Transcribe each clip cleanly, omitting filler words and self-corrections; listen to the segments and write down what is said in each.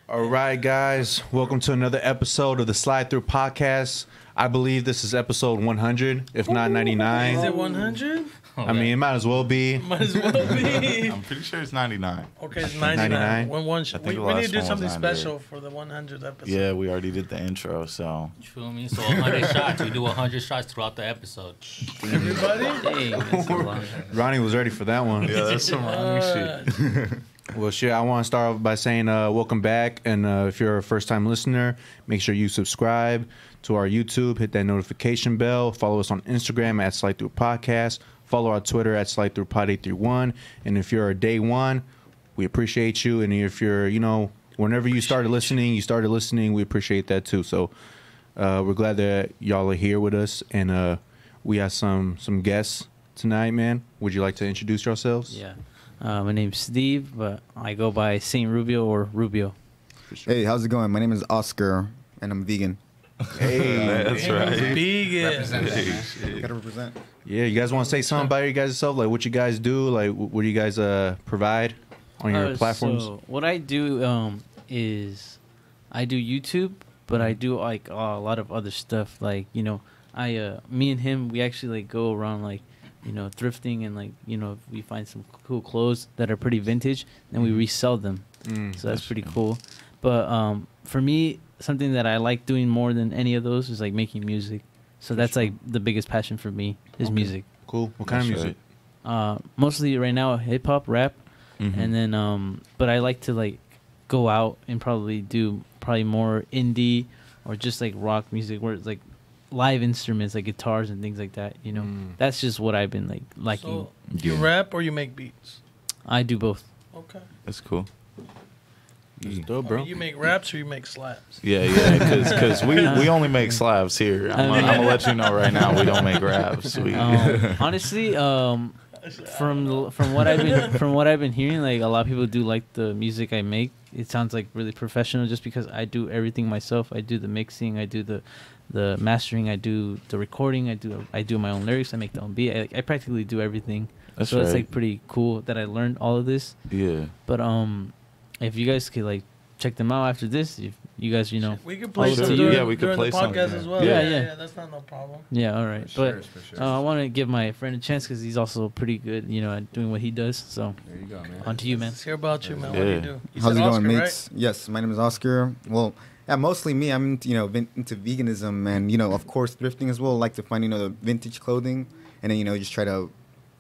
All right, guys. Welcome to another episode of the Slide Through podcast. I believe this is episode 100, if not 99. Is it 100? I mean, it might as well be. Might as well be. I'm pretty sure it's 99. Okay, it's 99. 99. We need to do something special for the 100th episode. Yeah, we already did the intro, so. You feel me? So 100 shots. We do 100 shots throughout the episode. Everybody? Dang, that's a lot. Ronnie was ready for that one. Yeah, that's some Ronnie shit. Well, shit, I want to start off by saying welcome back. And if you're a first-time listener, make sure you subscribe to our YouTube, hit that notification bell, follow us on Instagram at Slide Through Podcast, follow our Twitter at Slide Through Pod 831. And if you're a day one, we appreciate you. And if you're, whenever you started listening, we appreciate that too. So we're glad that y'all are here with us. And we have some guests tonight, man. Would you like to introduce yourselves? Yeah. My name's Steve, but I go by Saint Rubio or Rubio. Sure. Hey, how's it going? My name is Oscar, and I'm vegan. Hey, that's right. Vegan. Gotta represent. Yeah, you guys want to say something about you guys yourself? Like what you guys do? Like what do you guys provide on your platforms? So what I do is I do YouTube, but I do like a lot of other stuff. Like me and him, we actually like go around like thrifting and like if we find some cool clothes that are pretty vintage, then we resell them. So that's pretty cool. But for me, something that I like doing more than any of those is like making music. So that's like the biggest passion for me is music. Cool. What kind of music? Mostly right now hip hop, rap, and then but I like to like go out and probably do more indie or just like rock music where it's like live instruments like guitars and things like that. That's just what I've been like liking. So you rap or you make beats? I do both. Okay. That's cool. That's dope, bro. You make raps or you make slaps? Yeah, because we only make slabs here. I'm gonna let you know right now we don't make raps. Honestly, from what I've been hearing, like a lot of people do like the music I make. It sounds like really professional just because I do everything myself. I do the mixing, I do the mastering, I do the recording, I do my own lyrics, I make the own beat. I practically do everything. That's right. It's like pretty cool that I learned all of this. Yeah. But if you guys could like check them out after this, if you guys we could play some we could play the podcast some. as well. Yeah. That's not no problem. Yeah, all right. But I want to give my friend a chance because he's also pretty good, at doing what he does. So There you go, man. on to you, man. Let's hear about you, man. Yeah. What do you do? You How's said it going, Oscar, mates? right? Yes, my name is Oscar. Well, yeah, mostly me. I'm into veganism and of course thrifting as well. I like to find the vintage clothing and then just try to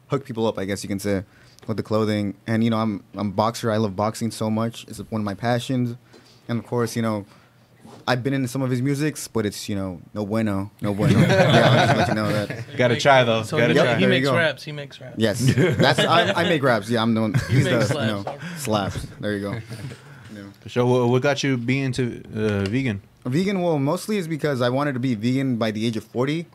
hook people up, I guess you can say, with the clothing. And I'm a boxer. I love boxing so much. It's one of my passions. And of course, I've been in some of his musics, but it's no bueno. Yeah, I'll just let you know that. Gotta try though. So Gotta try. he There makes you go. raps. He makes raps. Yes, I make raps. Yeah, I'm the one. He's make the slaps, okay. slaps. There you go. So what got you being into vegan? Vegan, well, mostly is because I wanted to be vegan by the age of 40,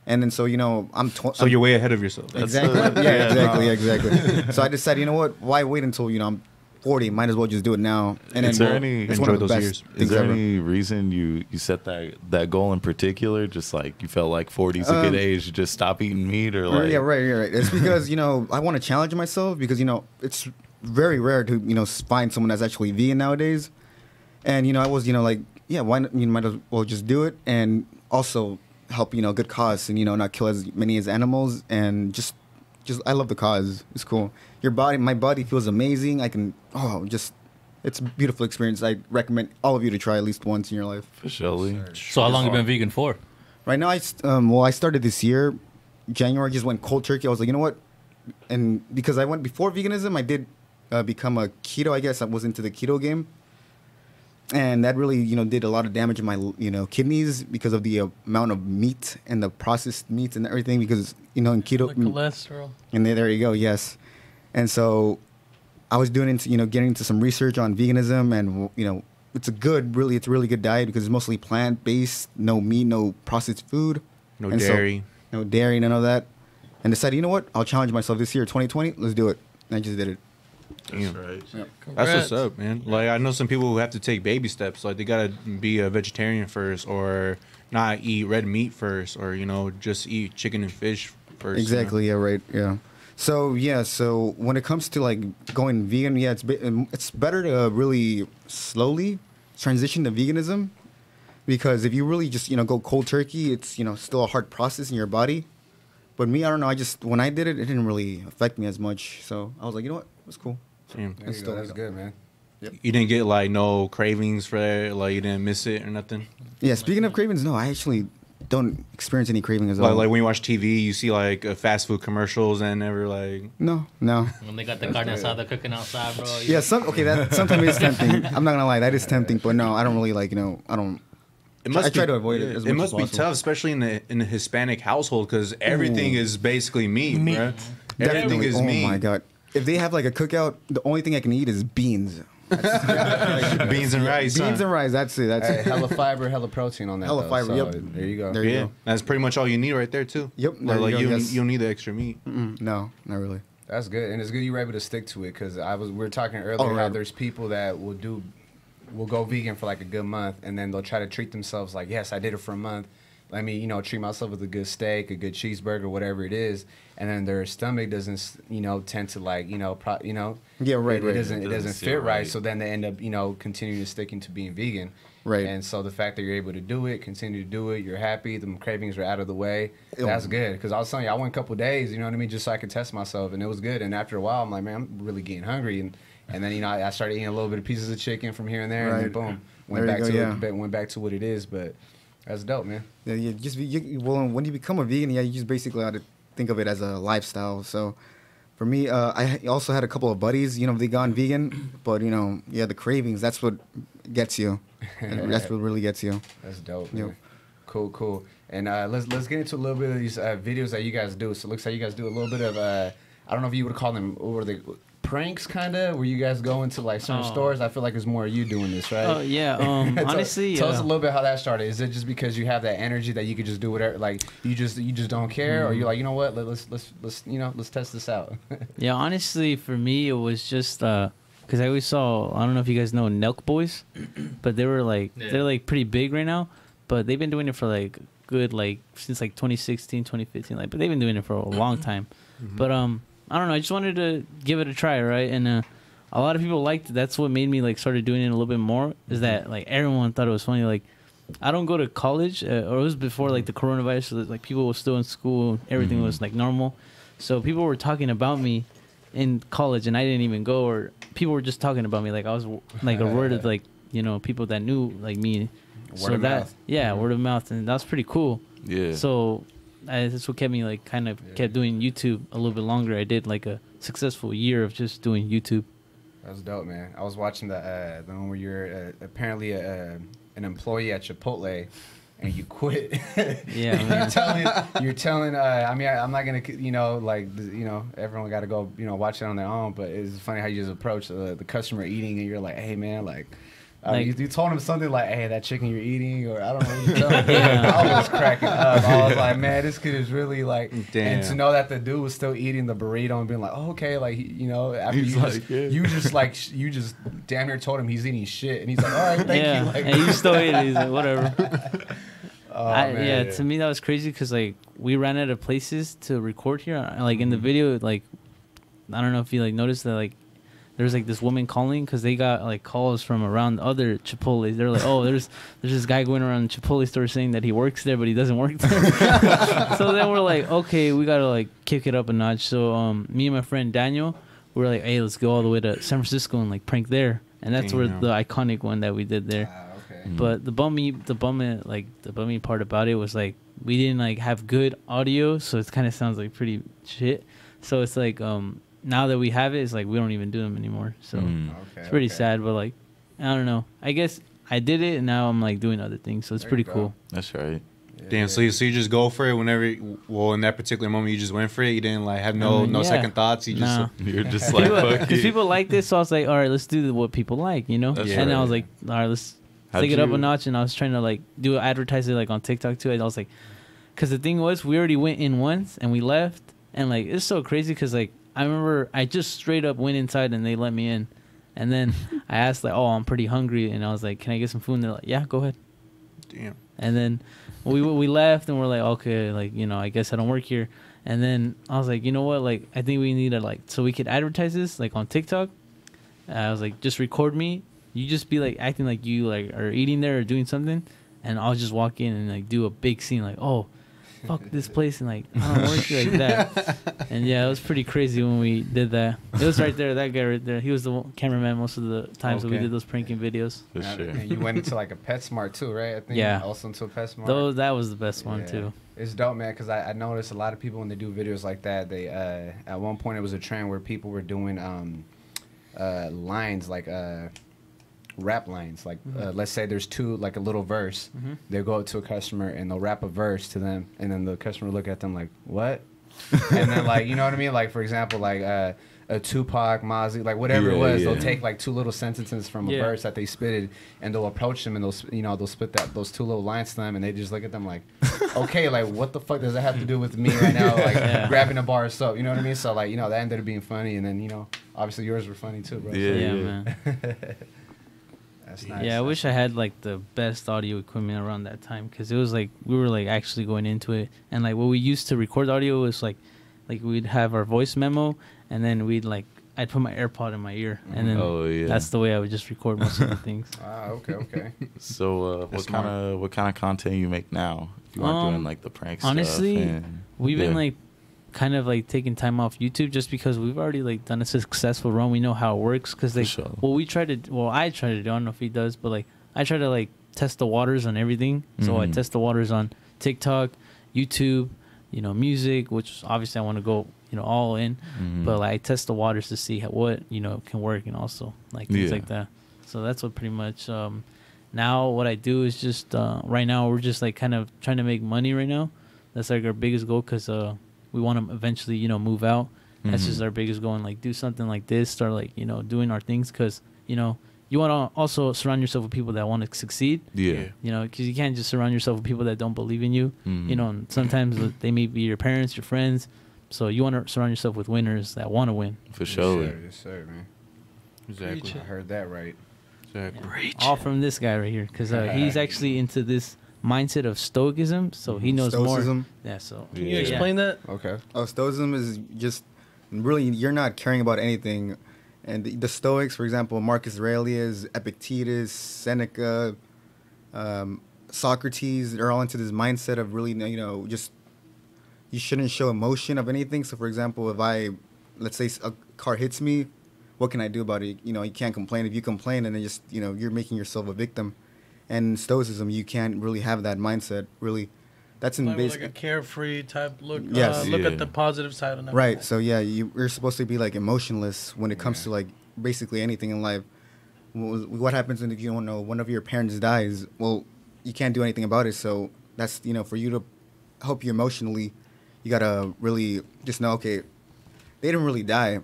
and then so I'm. So you're way ahead of yourself. Exactly. Exactly. So I decided, what? Why wait until I'm 40? Might as well just do it now. And Is then there any it's one of the enjoy those best years? Is things there ever. any reason you set that goal in particular? Just like you felt like 40 is a good age to just stop eating meat, or like Yeah, right. It's because I want to challenge myself because it's very rare to find someone that's actually vegan nowadays, and I was like, yeah, why not? Might as well just do it and also help good cause and not kill as many as animals and just I love the cause. It's cool. My body feels amazing. I can it's a beautiful experience. I recommend all of you to try at least once in your life. for sure. So how long you been vegan for? Right now, I started this year, January. I just went cold turkey. I was like, you know what? And because I went before veganism, I did become a keto. I guess I was into the keto game, and that really did a lot of damage in my kidneys because of the amount of meat and the processed meats and everything. Because in keto, The cholesterol. and there you go. Yes, and so I was doing getting into some research on veganism, and it's a really good diet because it's mostly plant based, no meat, no processed food, No and dairy. no dairy, none of that. And decided, what? I'll challenge myself this year, 2020. Let's do it. And I just did it. Damn. right. That's Congrats. what's up, man. Like I know some people who have to take baby steps. Like they gotta be a vegetarian first, or not eat red meat first, or just eat chicken and fish first. Exactly. Yeah. Right. Yeah. So yeah, so when it comes to like going vegan, yeah, it's better to really slowly transition to veganism, because if you really just go cold turkey, it's still a hard process in your body. But me, I don't know. When I did it, it didn't really affect me as much. So I was like, you know what, it's cool. That's good, man. Yep. You didn't get like no cravings for that, like you didn't miss it or nothing. Yeah, speaking of cravings, no, I actually don't experience any cravings at all. Like when you watch TV, you see like fast food commercials and never like. No. When they got the carne asada cooking outside, bro. Yeah, that sometimes is tempting. I'm not gonna lie, that is tempting. But no, I don't really like. I don't. I try to avoid it. It must be tough, especially in a Hispanic household, because everything is basically meat, right? Everything is meat. Oh my god! If they have like a cookout, the only thing I can eat is beans. Beans and rice. Beans and rice. That's it. That's it. Hella fiber, hella protein on that. Hella fiber. Yep. There you go. There you go. That's pretty much all you need right there too. Yep. Like you don't need the extra meat. No, not really. That's good, and it's good you were able to stick to it, because we were talking earlier how there's people that will go vegan for like a good month, and then they'll try to treat themselves like, yes, I did it for a month. Let me, treat myself with a good steak, a good cheeseburger, whatever it is, and then their stomach doesn't, tend to like, Yeah, right. It doesn't fit right. So then they end up, continuing to sticking to being vegan. Right. And so the fact that you're able to do it, continue to do it, you're happy, the cravings are out of the way. That's good. Because I was telling you, I went a couple of days, you know what I mean, just so I could test myself, and it was good. And after a while, I'm like, man, I'm really getting hungry, and then I started eating a little bit of pieces of chicken from here and there, and then boom, went back to what it is. But that's dope, man. Yeah, when you become a vegan, you just basically have to think of it as a lifestyle. So for me, I also had a couple of buddies, they gone vegan, but the cravings, that's what gets you. That's what really gets you. That's dope, man. Yep. Cool. And let's get into a little bit of these videos that you guys do. So it looks like you guys do a little bit of I don't know if you would call them pranks, kind of, where you guys go into like certain stores. I feel like it's more of you doing this, right? Oh yeah. Honestly, tell us a little bit how that started. Is it just because you have that energy that you could just do whatever, like you just don't care, or you're like, you know what, let's test this out? Yeah, honestly, for me, it was just because I always saw, I don't know if you guys know Nelk Boys, but they're like pretty big right now, but they've been doing it for like good, like since like 2016, 2015, like, but they've been doing it for a long time. But I don't know, I just wanted to give it a try, right? And a lot of people liked it. That's what made me like started doing it a little bit more, is that like everyone thought it was funny. Like I don't go to college, or it was before like the coronavirus, so that, like people were still in school, everything was like normal, so people were talking about me in college, and I didn't even go, or people were just talking about me, like I was like a word of like people that knew like me. Word of mouth. Yeah, word of mouth, and that's pretty cool. Yeah. So that's what kept me like kind of kept doing YouTube a little bit longer. I did like a successful year of just doing YouTube. That's dope, man. I was watching the one where you're apparently an employee at Chipotle, and you quit. Yeah, you're telling. I mean, I'm not gonna, everyone got to go, watch it on their own. But it's funny how you just approach the customer eating, and you're like, hey, man, like. You told him something like, hey, that chicken you're eating, or I don't know what you're telling me. I was cracking up. I was like, man, this kid is really like, damn. And to know that the dude was still eating the burrito and being like, oh, okay, like, after you just damn near told him he's eating shit, and he's like, all right, thank you. Like, and you still eat it. He's like, whatever. Man. To me that was crazy, because like we ran out of places to record here. Like in the video, like I don't know if you like noticed that like there's like this woman calling, because they got like calls from around other Chipotles. They're like, oh, there's this guy going around the Chipotle store saying that he works there, but he doesn't work there. So then we're like, okay, we gotta like kick it up a notch. So me and my friend Daniel, we're like, hey, let's go all the way to San Francisco and like prank there. And that's where the iconic one that we did there. Okay. But the bummy part about it was like we didn't like have good audio, so it kind of sounds like pretty shit. So it's like now that we have it, it's like we don't even do them anymore. So it's pretty sad, but like I don't know. I guess I did it, and now I'm like doing other things, so it's pretty cool. That's right. Damn, so you just go for it whenever. In that particular moment, you just went for it. You didn't like have no second thoughts. You're just like, fuck because people like this, so I was like, all right, let's do what people like, And then I was like, all right, let's take it up a notch. And I was trying to like advertise it like on TikTok too. And I was like, because the thing was, we already went in once and we left, and like it's so crazy because like I remember I just straight up went inside and they let me in, and then I asked like, oh, I'm pretty hungry, and I was like, can I get some food? And they're like, yeah, go ahead. Damn. And then we left, and we're like, okay, like I guess I don't work here. And then I was like, you know what? Like, I think we need to, like, so we could advertise this, like, on TikTok. I was like, just record me. You just be, like, acting like you, like, are eating there or doing something. And I'll just walk in and, like, do a big scene, like, oh, fuck this place. And, like, I don't work like that. And, yeah, it was pretty crazy when we did that. It was right there, that guy right there. He was the cameraman most of the times that we did those pranking videos. For sure. And you went into, like, a PetSmart, too, right? I think. Yeah. Also into a PetSmart. That was the best one, too. It's dope, man, because I noticed a lot of people when they do videos like that, they at one point it was a trend where people were doing lines like rap lines. Like let's say there's two, like a little verse. They'll go up to a customer and they'll rap a verse to them, and then the customer will look at them like, what? And then, like, you know what I mean? Like, for example, like a Tupac, Mozzie, like whatever it was, they'll take like two little sentences from a verse that they spitted, and they'll approach them and they'll spit those two little lines to them, and they just look at them like, okay, like what the fuck does that have to do with me right now, like grabbing a bar of soap, you know what I mean? So, like, that ended up being funny, and then obviously yours were funny too, bro. Yeah, man. That's nice. Yeah, I wish I had like the best audio equipment around that time, because it was like we were like actually going into it, and like what we used to record audio was like we'd have our voice memo, and then I'd put my AirPod in my ear, and then that's the way I would just record most of the things. Okay. So what kind of content you make now? If you aren't doing like the prank honestly, stuff. We've been like kind of like taking time off YouTube just because we've already like done a successful run. We know how it works, because like I try to do, I don't know if he does, but like I try to like test the waters on everything. So I test the waters on TikTok, YouTube, music, which obviously I want to go all in, but like I test the waters to see what can work, and also like things like that. So that's what pretty much now what I do is just right now we're just like kind of trying to make money right now. That's like our biggest goal, because we want to eventually move out. That's just our biggest goal, and like do something like this, start like doing our things, because you want to also surround yourself with people that want to succeed. Yeah. Because you can't just surround yourself with people that don't believe in you. And sometimes they may be your parents, your friends. So you want to surround yourself with winners that want to win. For sure. Yes, sir, man. Exactly. I heard that right. Exactly. All from this guy right here, because he's actually into this mindset of stoicism, so he knows Stoicism. more. Yeah. So can you explain that? Okay. Stoicism is just really you're not caring about anything. And the Stoics, for example, Marcus Aurelius, Epictetus, Seneca, Socrates, they're all into this mindset of really, just you shouldn't show emotion of anything. So, for example, let's say a car hits me, what can I do about it? You can't complain. If you complain, and then just, you're making yourself a victim. And in Stoicism, you can't really have that mindset, really. That's in like a carefree type look. Yes. Look at the positive side of everything. Right. So yeah, you're supposed to be like emotionless when it comes to like basically anything in life. What happens if you don't know one of your parents dies? Well, you can't do anything about it. So that's for you to help you emotionally, you gotta really just know, okay, they didn't really die.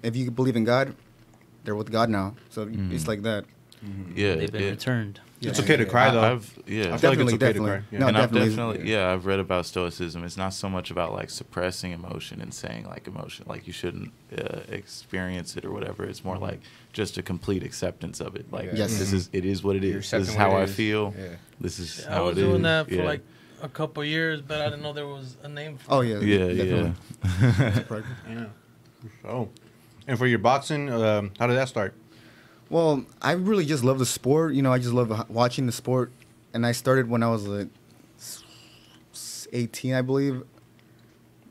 If you believe in God, they're with God now. So it's like that. Yeah, they've been returned. Yeah. It's okay to cry, though. I feel like it's okay to cry. Yeah. No, and definitely. I've read about Stoicism. It's not so much about like suppressing emotion and saying like emotion, like you shouldn't experience it or whatever. It's more like just a complete acceptance of it. Like, it is what it is. This is how I feel. Yeah. This is how it is. I was doing that for like a couple of years, but I didn't know there was a name for it. Oh, yeah. Yeah. Yeah. Oh. And for your boxing, how did that start? Well, I really just love the sport. I just love watching the sport. And I started when I was like 18, I believe.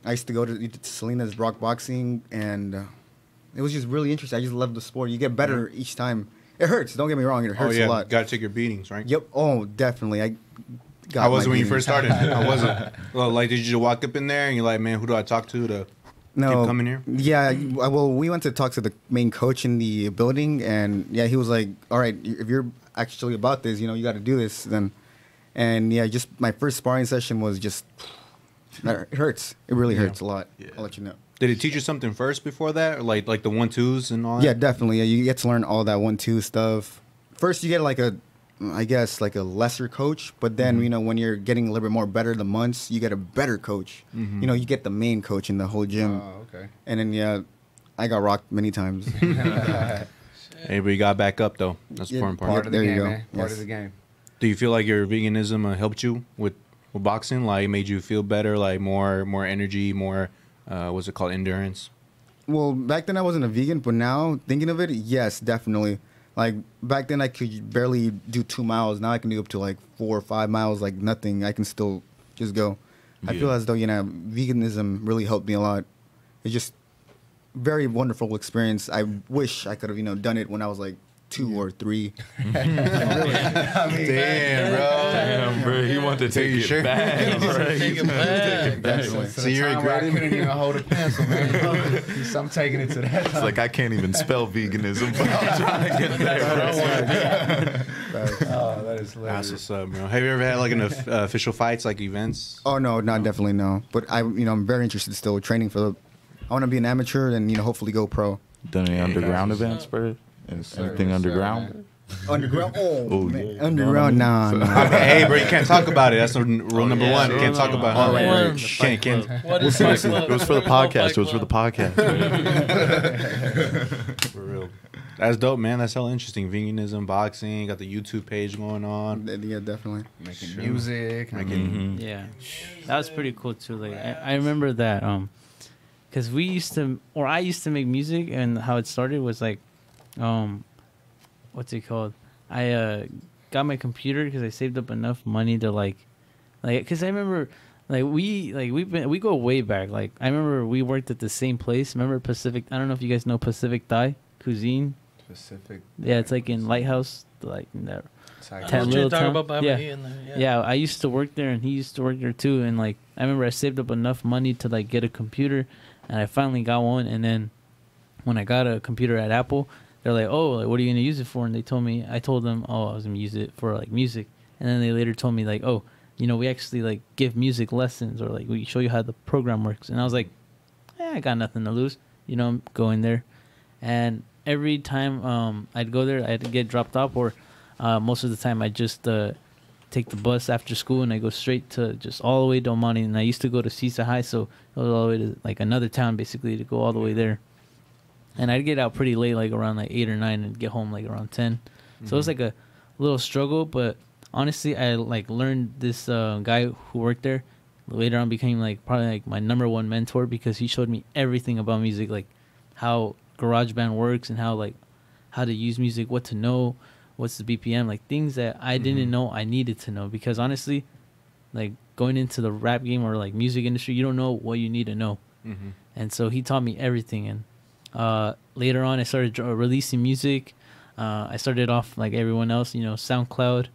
I used to go to Selena's Rock Boxing, and it was just really interesting. I just love the sport. You get better each time. It hurts. Don't get me wrong. It hurts a lot. Got to take your beatings, right? Yep. Oh, definitely. How was it when you first started? How was it? Well, like, did you just walk up in there and you're like, man, who do I talk to keep coming here? Yeah, well, we went to talk to the main coach in the building, and yeah, he was like, all right, if you're actually about this, you got to do this. And yeah, just my first sparring session was just, it hurts. It really hurts a lot. Yeah. I'll let you know. Did it teach you something first before that? Or like the 1-2s and all that? Yeah, definitely. Yeah, you get to learn all that 1-2 stuff. First, you get like a lesser coach, but then when you're getting a little bit more better the months, you get a better coach. You get the main coach in the whole gym. Oh, okay. And then I got rocked many times. Hey, but you got back up though. That's the important part. Part of the game, man. Part of the game. Do you feel like your veganism helped you with with boxing? Like, made you feel better, like more energy, more what's it called, endurance? Well, back then I wasn't a vegan, but now thinking of it, yes, definitely. Like back then I could barely do 2 miles. Now I can do up to like 4 or 5 miles, like nothing. I can still just go. I feel as though, you know, veganism really helped me a lot. It's just very wonderful experience. I wish I could have, you know, done it when I was like 2 or 3. Damn, bro. He wanted to take it back. Take it back. So you're regretting? I couldn't even hold a pencil, man. So I'm taking it to that. It's like I can't even spell veganism, but I'm trying to get there. Oh, that is hilarious. That's what's up, bro. Have you ever had like an official fights, like events? Oh no, not definitely no. But I'm very interested still training for the. I want to be an amateur and, you know, hopefully go pro. Done any underground events, bro? Anything underground? Underground? Oh, man. yeah. Underground? Nah. Hey, bro, you can't talk about it. That's rule number one. You can't talk about it. All right. Can't. What is Fight Club? It was for the podcast. It was for the podcast. For real. That's dope, man. That's hella interesting. Veganism, boxing, got the YouTube page going on. Yeah, definitely. Making music. Yeah, that was pretty cool too. Like I remember that because I used to make music, and how it started was like what's it called? I got my computer because I saved up enough money to like because I remember we go way back. Like I remember we worked at the same place. Remember Pacific? I don't know if you guys know Pacific Thai Cuisine. Pacific. Yeah, it's like in Lighthouse, like in that. I know what you're talking about, yeah, I used to work there, and he used to work there too. And like, I remember I saved up enough money to like get a computer, and I finally got one. And then when I got a computer at Apple, they're like, "Oh, like, what are you gonna use it for?" And I told them, "Oh, I was gonna use it for like music." And then they later told me like, "Oh, you know, we actually like give music lessons, or like we show you how the program works." And I was like, I got nothing to lose, you know, I'm going there. And every time I'd go there, I'd get dropped off, or most of the time I just take the bus after school, and I go straight to just all the way to Omani. And I used to go to Sisa High, so it was all the way to like another town basically to go all the way there. And I'd get out pretty late, like around like 8 or 9, and get home like around 10. So it was like a little struggle, but honestly, I like learned this guy who worked there. Later on, became like probably like my #1 mentor, because he showed me everything about music, like how GarageBand works and how to use music, what to know, what's the BPM, like things that I didn't know I needed to know. Because honestly, like going into the rap game or like music industry, you don't know what you need to know. And so he taught me everything. And later on, I started releasing music. I started off like everyone else, you know, SoundCloud.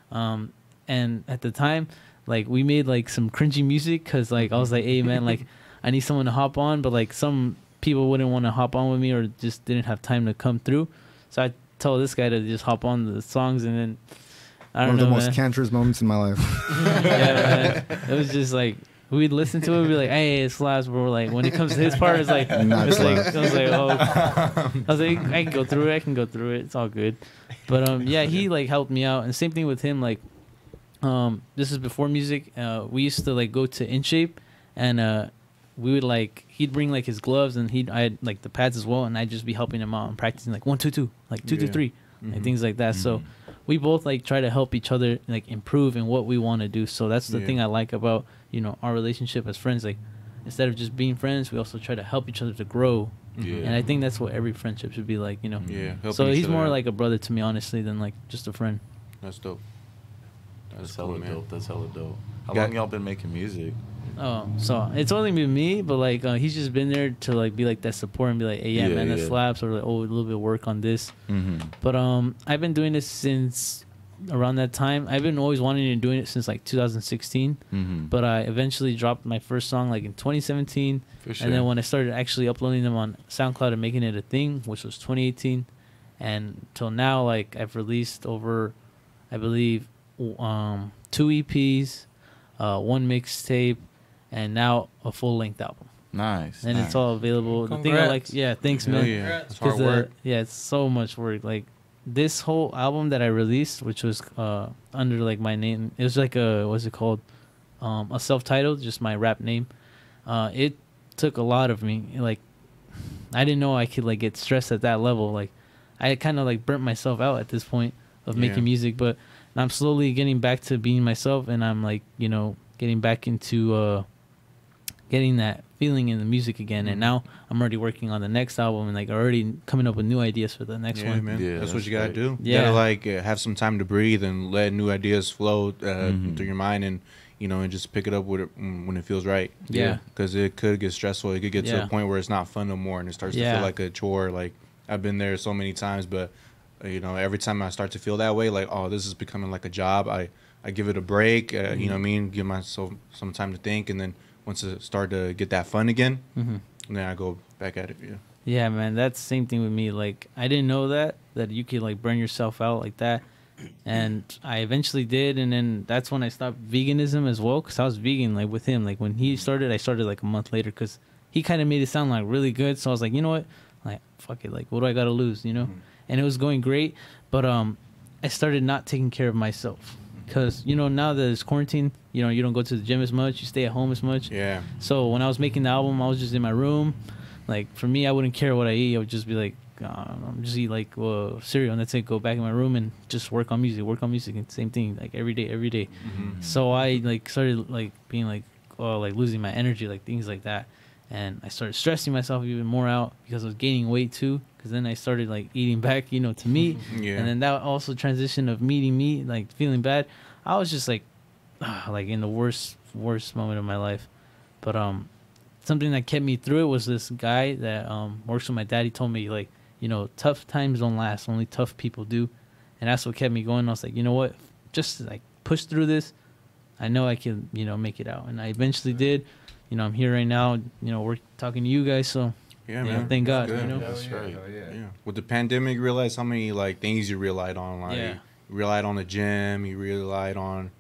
And at the time, like we made like some cringy music, because like I was like, hey man, like I need someone to hop on, but like some people wouldn't want to hop on with me, or just didn't have time to come through. So I told this guy to just hop on the songs, and then I don't know, one of the most cancerous moments in my life. Yeah, man. It was just like we'd listen to it, we'd be like, hey, it's slaps, bro. Like when it comes to his part, it's like, Not it's like slaps. I was like, oh, I was like, I can go through it. It's all good. But yeah, he like helped me out, and same thing with him. Like this is before music. We used to like go to In Shape, and we would like he'd bring like his gloves, and I had like the pads as well, and I'd just be helping him out and practicing like 1 2 2, like 2 2 3, and things like that. So we both like try to help each other like improve in what we want to do. So that's the thing I like about, you know, our relationship as friends. Like instead of just being friends, we also try to help each other to grow. And I think that's what every friendship should be like, you know. So he's more like a brother to me, honestly, than like just a friend. That's dope. That's hella dope. That's hella dope. How long y'all been making music? Oh, so it's only been me, but like he's just been there to like be like that support and be like, hey, yeah, man, that slaps, or like, oh, a little bit of work on this. But I've been doing this since around that time. I've been always wanting to do it since like 2016. But I eventually dropped my first song like in 2017. For sure. And then when I started actually uploading them on SoundCloud and making it a thing, which was 2018, and till now, like I've released over, I believe, 2 EPs, 1 mixtape, and now a full-length album. Nice. And it's all available. Congrats. The thing I like, yeah, thanks, man. Yeah, it's hard work. Yeah, it's so much work. Like this whole album that I released, which was under like my name, it was like what's it called? A self-titled, just my rap name. It took a lot of me. Like I didn't know I could like get stressed at that level. Like I kind of like burnt myself out at this point of making music, but I'm slowly getting back to being myself, and I'm like, you know, getting back into getting that feeling in the music again. And now I'm already working on the next album and like already coming up with new ideas for the next one. Man. Yeah, that's what you gotta do. Yeah. You gotta like have some time to breathe and let new ideas flow through your mind, and and just pick it up with it when it feels right. Yeah. Because it could get stressful. It could get to a point where it's not fun no more, and it starts to feel like a chore. Like I've been there so many times, but every time I start to feel that way, like, oh, this is becoming like a job, I give it a break. You know what I mean? Give myself some time to think, and then once it start to get that fun again, and then I go back at it. Yeah, man, that's the same thing with me. Like, I didn't know that you could like burn yourself out like that, and I eventually did, and then that's when I stopped veganism as well, because I was vegan like with him. Like when he started, I started like a month later, because he kind of made it sound like really good. So I was like, you know what, like fuck it, like what do I gotta lose, And it was going great, but I started not taking care of myself. Because, now that it's quarantine, you don't go to the gym as much. You stay at home as much. Yeah. So when I was making the album, I was just in my room. Like, for me, I wouldn't care what I eat. I would just be like, just eat, like, cereal. And that's it. Go back in my room and just work on music. And same thing, like, every day. Mm-hmm. So I, like, started, like, being, like, losing my energy, like, things like that. And I started stressing myself even more out because I was gaining weight, too. Because then I started like eating back, to meat, and then that also transition of eating meat, like feeling bad. I was just like in the worst moment of my life. But something that kept me through it was this guy that works with my dad. He told me like, tough times don't last, only tough people do, and that's what kept me going. I was like, you know what, just like push through this. I know I can, make it out, and I eventually did. I'm here right now. We're talking to you guys, so. Yeah, man. Thank God. That's right. Yeah. With the pandemic, you realize how many like things you relied on. Like you relied on the gym. You relied on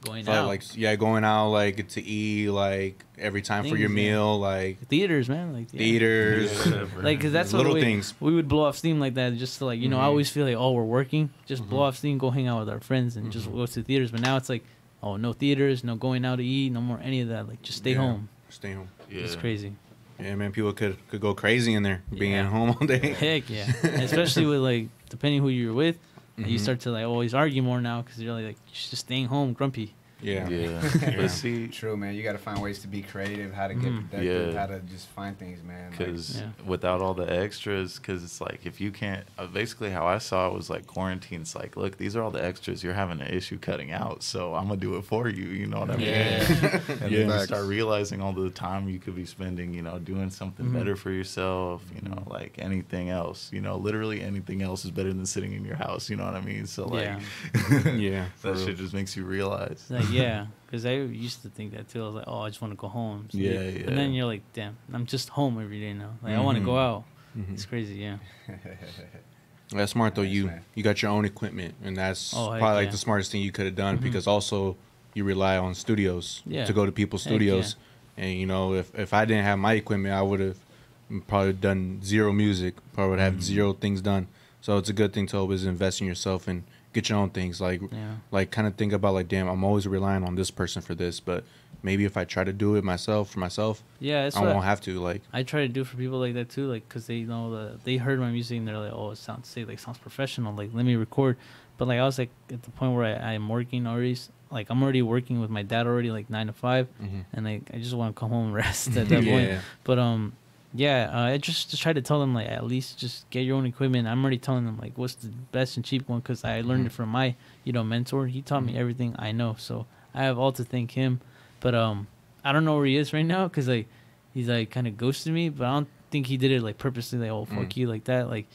going out. Like going out like to eat like every time for your meal. Like theaters, man. Like theaters. Like because that's little what things. We would blow off steam like that just to like I always feel like we're working. Just blow off steam, go hang out with our friends, and just go to theaters. But now it's like no theaters, no going out to eat, no more any of that. Like just stay home. Stay home. Yeah. It's crazy. Yeah, man, people could go crazy in there being at home all day. Heck yeah. Especially with, like, depending who you're with, you start to, like, always argue more now because you're, like, just staying home grumpy. Yeah. But see, true, man. You got to find ways to be creative, how to get productive, how to just find things, man. Because without all the extras, because it's like if you can't, basically how I saw it was like quarantine's like, look, these are all the extras you're having an issue cutting out, so I'm gonna do it for you. You know what I mean? Yeah. And then you start realizing all the time you could be spending, doing something better for yourself. Like anything else. Literally anything else is better than sitting in your house. You know what I mean? So like, that shit just makes you realize. Yeah, because I used to think that too. I was like, oh, I just want to go home. So But then you're like, damn, I'm just home every day now. Like I want to go out. It's crazy, yeah. That's smart though. You got your own equipment, and that's probably like the smartest thing you could have done because also you rely on studios to go to people's studios. And if I didn't have my equipment, I would have probably done zero music. Probably would have zero things done. So it's a good thing to always invest in yourself and get your own things. Like kind of think about like, damn, I'm always relying on this person for this, but maybe if I try to do it for myself, I won't have to. Like I try to do for people like that too, like because they know they heard my music and they're like, oh, it sounds professional. Like let me record. But like I was like at the point where I am working already. Like I'm already working with my dad already, like 9 to 5, and like I just want to come home and rest at that point. But I just try to tell them like at least just get your own equipment. I'm already telling them like what's the best and cheap one because I learned it from my mentor. He taught me everything I know, so I have all to thank him. But I don't know where he is right now because like he's like kind of ghosted me. But I don't think he did it like purposely. Like fuck you like that. Like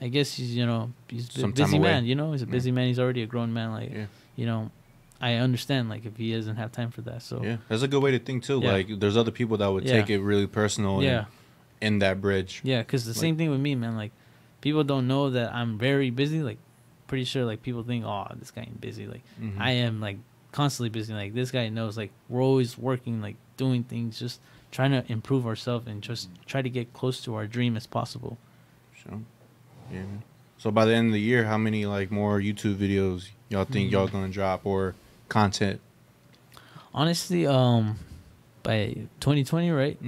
I guess he's he's a busy man. He's a busy man. He's already a grown man. Like I understand like if he doesn't have time for that. So that's a good way to think too. Like there's other people that would take it really personal. And in that bridge. Yeah, because the same thing with me, man. Like people don't know that I'm very busy. Like pretty sure like people think, oh, this guy ain't busy. Like I am like constantly busy. Like this guy knows like we're always working, like doing things, just trying to improve ourselves and just try to get close to our dream as possible. Sure. Yeah, man. So by the end of the year, how many like more YouTube videos y'all think y'all gonna drop or content? Honestly, by 2020, right?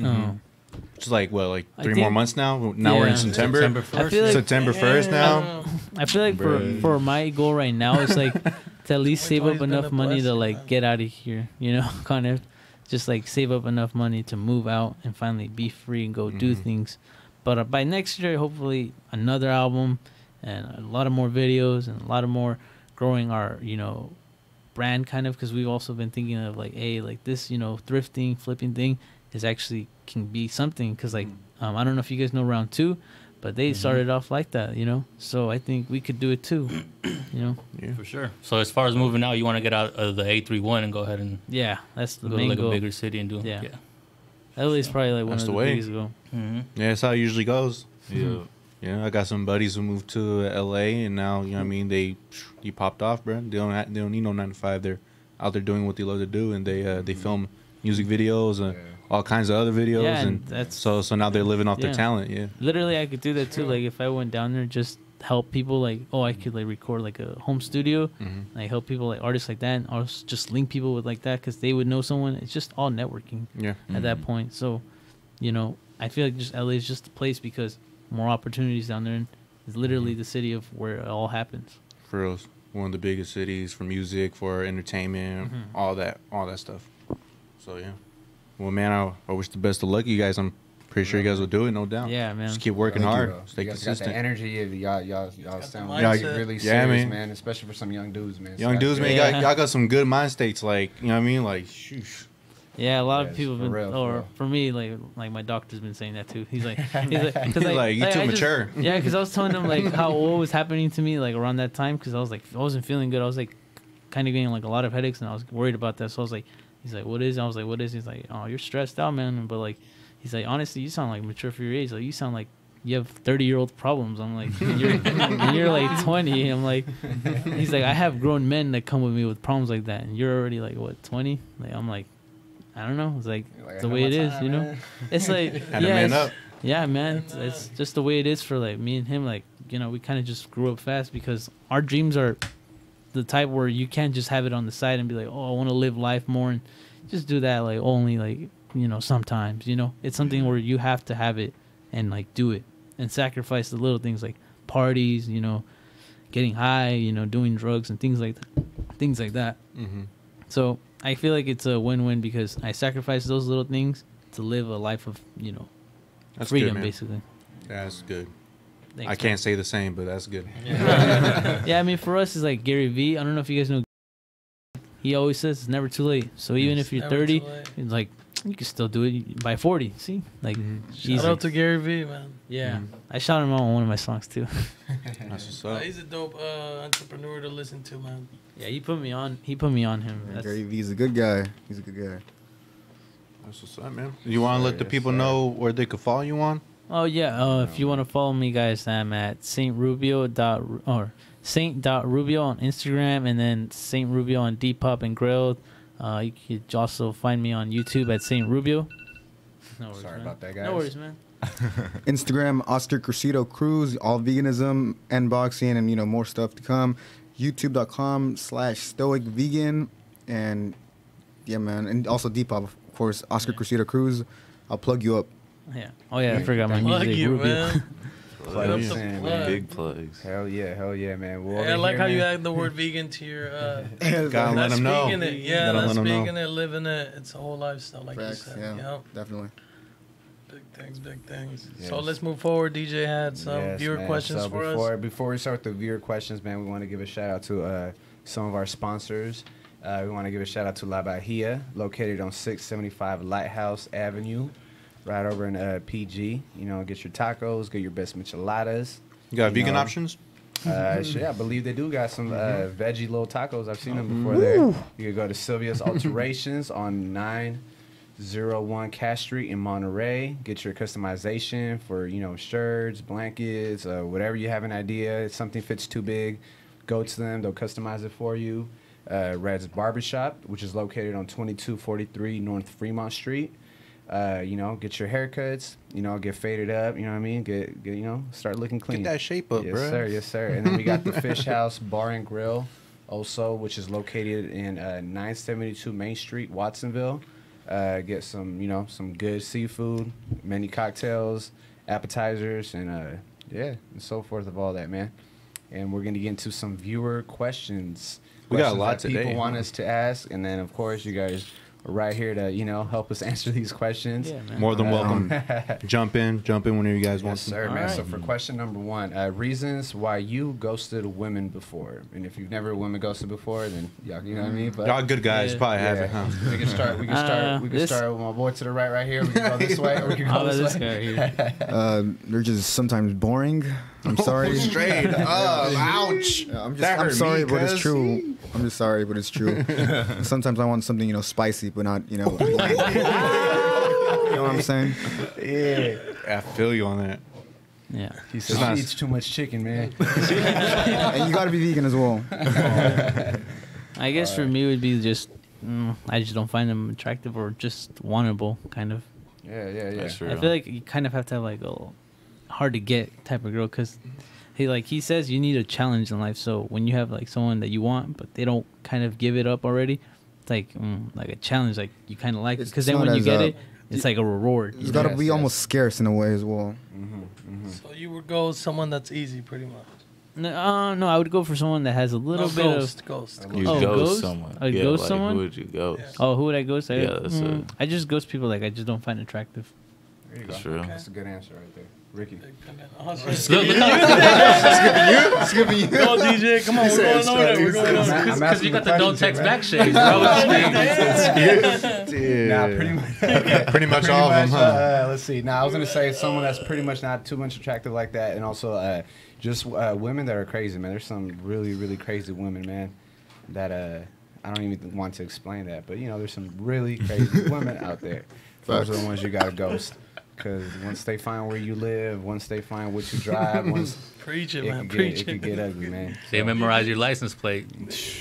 It's like what, like 3 more months now? Now we're in September. September 1st. September 1st now. I feel like for my goal right now is like to at least save up 2020's been enough a money to blessing, like man. get out of here, you know, kind of just like save up enough money to move out and finally be free and go do things. But by next year, hopefully another album and a lot of more videos and a lot of more growing our, you know, brand kind of, because we've also been thinking of like, hey, like this, you know, thrifting, flipping thing is actually can be something, because like I don't know if you guys know Round 2, but they started off like that, you know. So I think we could do it too, you know. Yeah. For sure. So as far as moving out, you want to get out of the 831 and go ahead and Yeah, that's the go to main like goal. a bigger city and do Yeah. yeah. At least probably like one That's of the the way. biggest goal. Mm-hmm. Yeah, that's how it usually goes. Yeah. Yeah, I got some buddies who moved to LA, and now you know what I mean. They popped off, bro. They don't need no 9 to 5. They're out there doing what they love to do, and they film music videos and all kinds of other videos, Yeah, and and that's- so now they're living off their Yeah. talent. Yeah, Literally, I could do that too. Like if I went down there, just help people. Like, oh, I could like record like a home studio, like help people like artists like that, and also just link people with like that, because they would know someone. It's just all networking yeah. at that point. So, you know, I feel like just LA is just the place, because more opportunities down there, and it's literally the city of where it all happens. For real, one of the biggest cities for music, for entertainment, all that stuff. So yeah. Well, man, I wish the best of luck, you guys. I'm pretty sure you guys will do it, no doubt. Yeah, man. Just keep working Thank you, hard. bro. Stay You guys got consistent. the energy. Y'all the sound mindset. really Yeah, serious, man. man. Especially for some young dudes, man. So Young that's dudes, man, good. y'all, Yeah. y'all got some good mind states. Like, you know what I mean? Like, shoosh. Yeah, a lot Yes, of people have for been, real, for or real. for me, like my doctor's been saying that too. He's like, cause Like, you too I mature. Yeah, because I was telling him like how what was happening to me like around that time, because I was like I wasn't feeling good. I was like kind of getting like a lot of headaches, and I was worried about that. So I was like, he's like, what is? I was like, what is? He's like, oh, you're stressed out, man. But like, he's like, honestly, you sound like mature for your age. Like you sound like you have 30-year-old problems. I'm like, you're like 20. I'm like, he's like, I have grown men that come with me with problems like that, and you're already like what 20? Like I'm like, I don't know. It's like Like, the how way it much is, time, you know. man? It's like Had to man it's- up. Yeah, man. It's just the way it is for like me and him. Like, you know, we kind of just grew up fast, because our dreams are the type where you can't just have it on the side and be like, oh, I want to live life more, and just do that like only like, you know, sometimes, you know. It's something where you have to have it and like do it and sacrifice the little things like parties, you know, getting high, you know, doing drugs and things like that. Mm-hmm. So I feel like it's a win-win, because I sacrifice those little things to live a life of, you know, That's freedom, good, man. basically. That's good. Thanks, I can't say the same, but that's good. man. Yeah, I mean, for us, it's like Gary Vee. I don't know if you guys know. He always says it's never too late. So even if you're Never 30, too late. it's like you can still do it by 40. See, like easy. Shout out to Gary Vee, man. Yeah, I shot him out on one of my songs too. That's what's up. He's a dope entrepreneur to listen to, man. Yeah, he put me on. He put me on him. Man, That's- Gary V's a good guy. He's a good guy. That's what's up, man. You want to let the Yes, people sir. know where they could follow you on? Oh yeah. If you want to follow me, guys, I'm at Saint Rubio Saint.Rubio on Instagram, and then Saint Rubio on Depop and Grilled. You could also find me on YouTube at Saint Rubio. No worries, Sorry man. about that, guys. No worries, man. Instagram, Oscar Cruz, all veganism, unboxing, and, you know, more stuff to come. YouTube.com/stoicvegan. And, yeah, man. And also Depop, of course, Oscar Cruz. I'll plug you up. Yeah. Oh yeah, I forgot my Plug music. you, Rubio. man. Plug up us the in, plug. man. Big plugs. Hell yeah, man. We're I over like here, how you man. add the word vegan to your. Gotta let That's them know. speaking it. Yeah, Gotta that's let 'em know. speaking it, living it. It's a whole lifestyle, like Facts, you said. yeah, Yep. definitely. Big things, big things. Yes. So let's move forward. DJ had some Yes, viewer man. questions So for us. before we start with the viewer questions, man, we want to give a shout out to some of our sponsors. We want to give a shout out to La Bahia, located on 675 Lighthouse Avenue, right over in PG. You know, get your tacos, get your best micheladas. You got vegan know. options? I believe they do got some veggie little tacos. I've seen them before there. You can go to Sylvia's Alterations on 901 Cash Street in Monterey. Get your customization for, you know, shirts, blankets, whatever you have an idea. If something fits too big, go to them. They'll customize it for you. Red's Barbershop, which is located on 2243 North Fremont Street. You know, get your haircuts, you know, get faded up, you know what I mean? Get you know, start looking clean. Get that shape up, Yes, bro. sir. Yes, sir. And then we got the Fish House Bar and Grill, also, which is located in 972 Main Street, Watsonville. Get some, you know, some good seafood, many cocktails, appetizers, and yeah, and so forth of all that, man. and we're gonna get into some viewer questions. We got a Questions lot that today. people want us to ask, and then of course you guys are right here to help us answer these questions. Yeah, man. More than welcome. Jump in whenever you guys want. Yes, sir, All man. right. So for question number 1, reasons why you ghosted women before, and if you've never women ghosted before, then y'all, you know what I mean. But Y'all good guys, Yeah. probably have it, huh? we can start. We can start. We can this- start with my boy to the right here. We can go this way, or we can How go about this this way. guy here? They're just sometimes boring. I'm sorry. Straight up. Ouch. I'm sorry, but it's true. I'm just sorry, but it's true. Sometimes I want something, spicy, but not, bland. You know what I'm saying? Yeah. I feel you on that. Yeah. He said not- she eats too much chicken, man. And you got to be vegan as well. I guess for me it would be just I just don't find them attractive or just wantable, kind of. Yeah. That's true. I feel like you kind of have to have like a hard to get type of girl, because he says you need a challenge in life. So when you have like someone that you want but they don't kind of give it up already, it's like a challenge, like you kind of like it, It's because then not when you as, get it, it's like a reward. It's got to be almost scarce in a way as well. So you would go with someone that's easy, pretty much. No, I would go for someone that has a little bit ghost. You Oh, ghost ghost? someone. A yeah, ghost like, someone? Who would you ghost? Yeah. Oh, who would I ghost? Yeah, that's I just ghost people like I just don't find attractive. There you That's go. true. That's a good answer right there, Ricky. Oh, Look, Go, DJ. Come on, we're going over there. We're going over there. because you got the don't text back shades, bro. What you mean? Nah, pretty much. Pretty much all of them, huh? Let's see. Now I was gonna say someone that's pretty much not too much attractive like that, and also just women that are crazy, man. There's some really, really crazy women, man. That I don't even want to explain that, but there's some really crazy women out there. Those are the ones you gotta ghost. Because once they find where you live, once they find what you drive, Preach it, it man. can Preach it can it. get ugly, man. They memorize your license plate.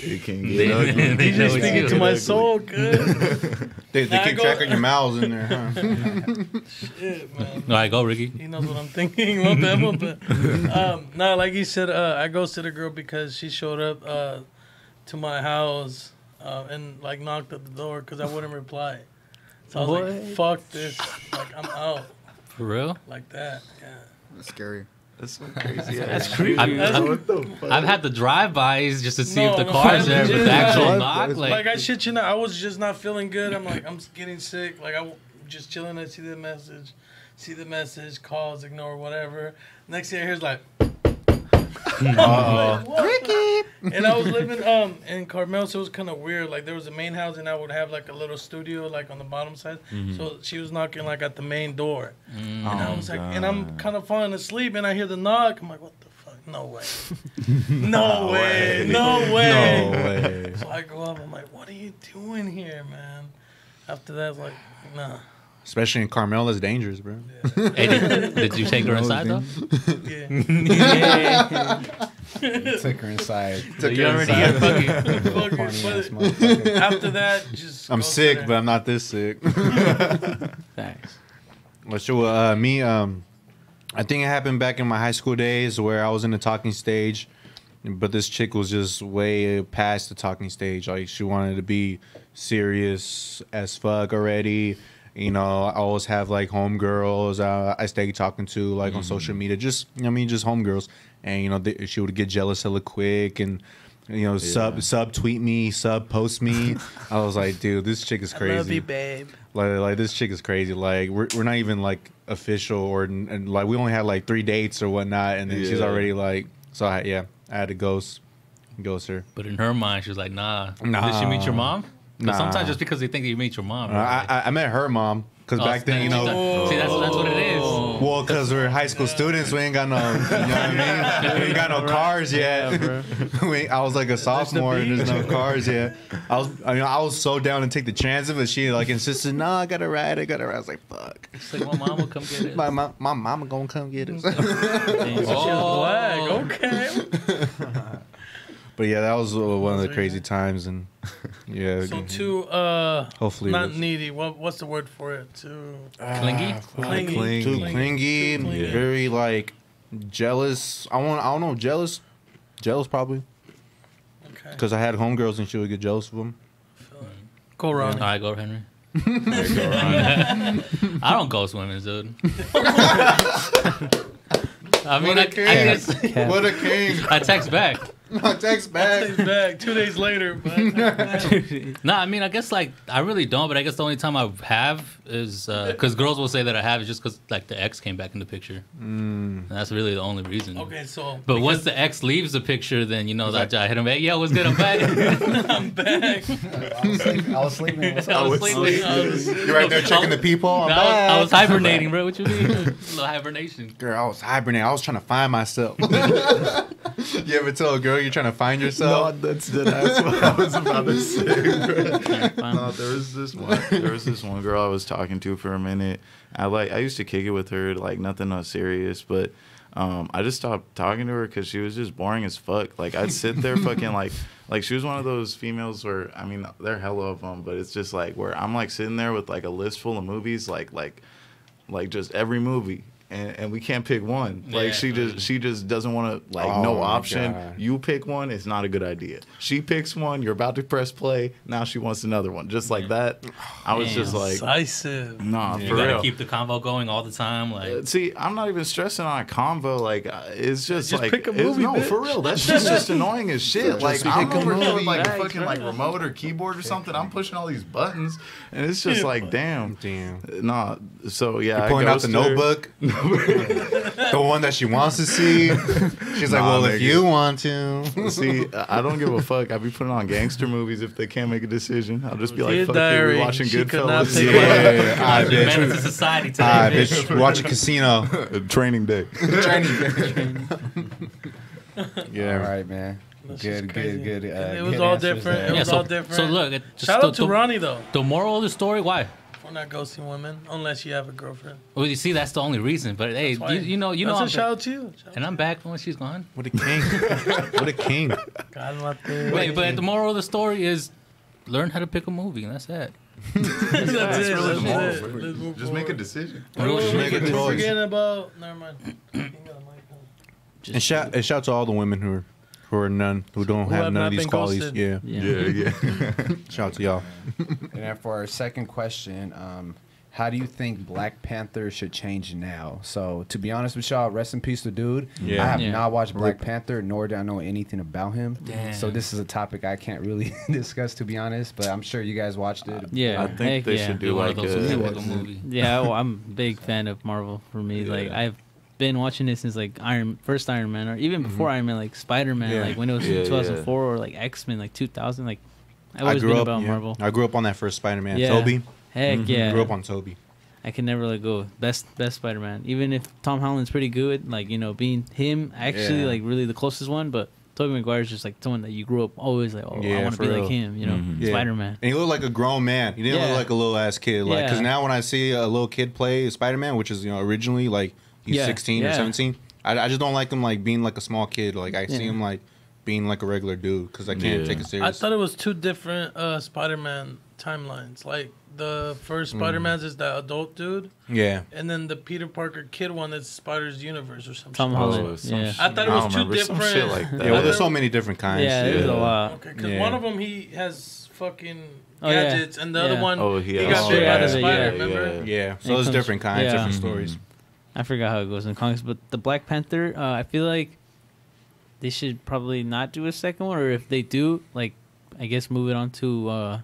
It can They, get ugly. they know DJ's it's speaking you. to my soul, good. They Nah, keep go- track of your mouths in there, huh? Shit, man. All right, go, Ricky. He knows what I'm thinking. My bad. No, like he said, I ghosted a girl because she showed up to my house and like knocked at the door because I wouldn't reply. So I was like, "Fuck this! Like I'm out." For real? Like that, yeah. That's scary. That's so crazy. That's creepy. I've had the drive-bys just to see if the No, car's there, but the legit. actual knock, Like I shit you not, I was just not feeling good. I'm like, I'm getting sick. Like I'm just chilling. I see the message, calls, ignore, whatever. Next thing I hear is like, Ricky. And I was living in Carmel, so it was kind of weird. Like there was a main house, and I would have like a little studio like on the bottom side. So she was knocking like at the main door, and I was like, and I'm kind of falling asleep, and I hear the knock. I'm like, what the fuck? No way. No way. No way. No way. So I go up. I'm like, what are you doing here, man? After that, I was like, nah. Especially in Carmel, that's dangerous, bro. Hey, did you take her inside though? Yeah. Took her inside. You already here, fucking. Fucker, Corny ass but motherfucker. after that, just I'm go sick, there. but I'm not this sick. Thanks. Well, sure. Me, I think it happened back in my high school days where I was in the talking stage, but this chick was just way past the talking stage. Like she wanted to be serious as fuck already. I always have like homegirls I stay talking to like on social media. Just just homegirls, and she would get jealous hella quick and. Sub tweet me, sub post me. I was like, dude, this chick is crazy. I love you, babe. Like this chick is crazy. Like we're not even like official and like we only had like 3 dates or whatnot, and then she's already like. So I had to ghost her. But in her mind, she was like, nah. Nah. Did she meet your mom? 'Cause Nah. sometimes just because they think you meet your mom. right? I met her mom because back then See, that's what it is. Well, because we're high school students, we ain't got no, you know what I mean? We ain't got no cars yet. I was like a sophomore, and there's no cars yet. I was so down to take the chance of it. She like insisted, no, I gotta ride. I was like, fuck. It's like, my mom will come get it. My mama gonna come get us. Black, okay. But yeah, that was one of the crazy times, and yeah. So too, hopefully, not needy. What's the word for it? Too Clingy? clingy. too clingy, Too clingy. very like jealous. I don't know, jealous probably, Okay. because I had homegirls and she would get jealous of them. Go Ronnie. All right, go, Henry. I don't ghost women, dude. I mean, What I a king. guess What a king. I text back. Text back. Takes back 2 days later, but No, I mean, I guess like I really don't, but I guess the only time I have is because girls will say that I have is just because like the ex came back in the picture. And that's really the only reason. okay, so But once the ex leaves the picture, then you know that I hit him back. Yo, what's good? I'm back. I'm back. I was sleeping. What's I up? was sleeping. You're right there checking the people. I'm I was back. hibernating, bro. What you mean? A little hibernation. Girl, I was hibernating. I was trying to find myself. You ever tell a girl you're trying to find No, yourself? that's what I was about to say, bro. No, there was this one girl I was talking to for a minute. I used to kick it with her, like nothing not serious, but I just stopped talking to her because she was just boring as fuck. Like I'd sit there fucking like she was one of those females where I mean there are hella of them, but it's just like where I'm like sitting there with like a list full of movies, like just every movie. And we can't pick one. Like Yeah. she just doesn't want to like Oh no my option. God. You pick one, it's not a good idea. She picks one, you're about to press play, now she wants another one. Just like that. I was just like, Decisive. nah, You for gotta real. keep the convo going all the time. Like, See, I'm not even stressing on a convo. Like, it's just like, pick a it's- movie, no, bitch. for real. That's just annoying as shit. Like, I'm pick a over here with movie. like a Right, fucking like right. remote or keyboard or something. I'm pushing all these buttons, and it's just like, damn. Damn. Nah. So yeah, I Pulling out the ghosted her. notebook. The one that she wants to see. She's like, Nah, well, if nigga. you want to. See, I don't give a fuck. I be putting on gangster movies if they can't make a decision. I'll just be like, Dear fuck you, diary, we watching she could not Goodfellas. take Yeah, one. I You're menace to bitch. society today, I bitch. bitch. We're watching Casino. Training day. Yeah. All right, man. That's Good, just crazy. good. It was good all answers different. there. It Yeah, was all different. So look, just Shout out to Ronnie though The moral of the story, why? for not ghosting women unless you have a girlfriend. Well, you see, that's the only reason. But hey, That's why- you know, That's I'm a shout out to you. and I'm back when she's gone. What a king. What a king. Cálmate. Wait, but the moral of the story is learn how to pick a movie, and that's it. That's it. really the That's moral. it. Let's move Just make a forward. decision. Just make a choice. Forgetting about. Never mind. And shout to all the women who don't have have none not of these been qualities. ghosted. Yeah. Yeah. Shout out to y'all. And then for our second question, how do you think Black Panther should change now? So to be honest with y'all, rest in peace to dude. Yeah. I have Yeah. not watched Black Panther, nor do I know anything about him. Damn. So this is a topic I can't really discuss, to be honest. But I'm sure you guys watched it. Yeah, I think heck they yeah. should Do do one like of those a. typical movie. Yeah, well, I'm a big fan of Marvel. For me, like Yeah. I've been watching it since like first Iron Man, or even before Iron Man, like Spider Man, Yeah. like when it was Yeah, 2004, or like X Men, like 2000. Like I've I always grew been up. about Yeah. Marvel. I grew up on that first Spider-Man. Yeah. Toby. Heck yeah, Grew up on Toby. I can never let go. Best Spider Man. Even if Tom Holland's pretty good, like being him actually Yeah. like really the closest one, but Tobey Maguire's just like someone that you grew up always like, oh, Yeah, I want to for be real. like him, Yeah. Spider Man. And he looked like a grown man. He didn't Yeah. look like a little ass kid. Like, because Yeah. now when I see a little kid play Spider-Man, which is originally like he's Yeah. 16 or Yeah. 17, I just don't like him like being like a small kid. Like I see Yeah. him like being like a regular dude because I can't Yeah. take it I serious. thought it was two different Spider-Man timelines. Like the first Spider-Man's is that adult dude, Yeah. and then the Peter Parker kid one is Spider's Universe or something. Tom Holland. some Yeah. shit. I thought it I was don't two remember, some different. shit like that. Yeah, well, there's so many different kinds. Yeah, there's a lot. Okay, because Yeah. one of them he has fucking Oh, yeah. gadgets, and the other Yeah. one Oh, he he got has- bit by out the of it, spider. yeah. Remember? Yeah. So It there's comes- different kinds, yeah. different Mhm. stories. I forgot how it goes in comics, but the Black Panther, I feel like they should probably not do a second one, or if they do, like, I guess move it on to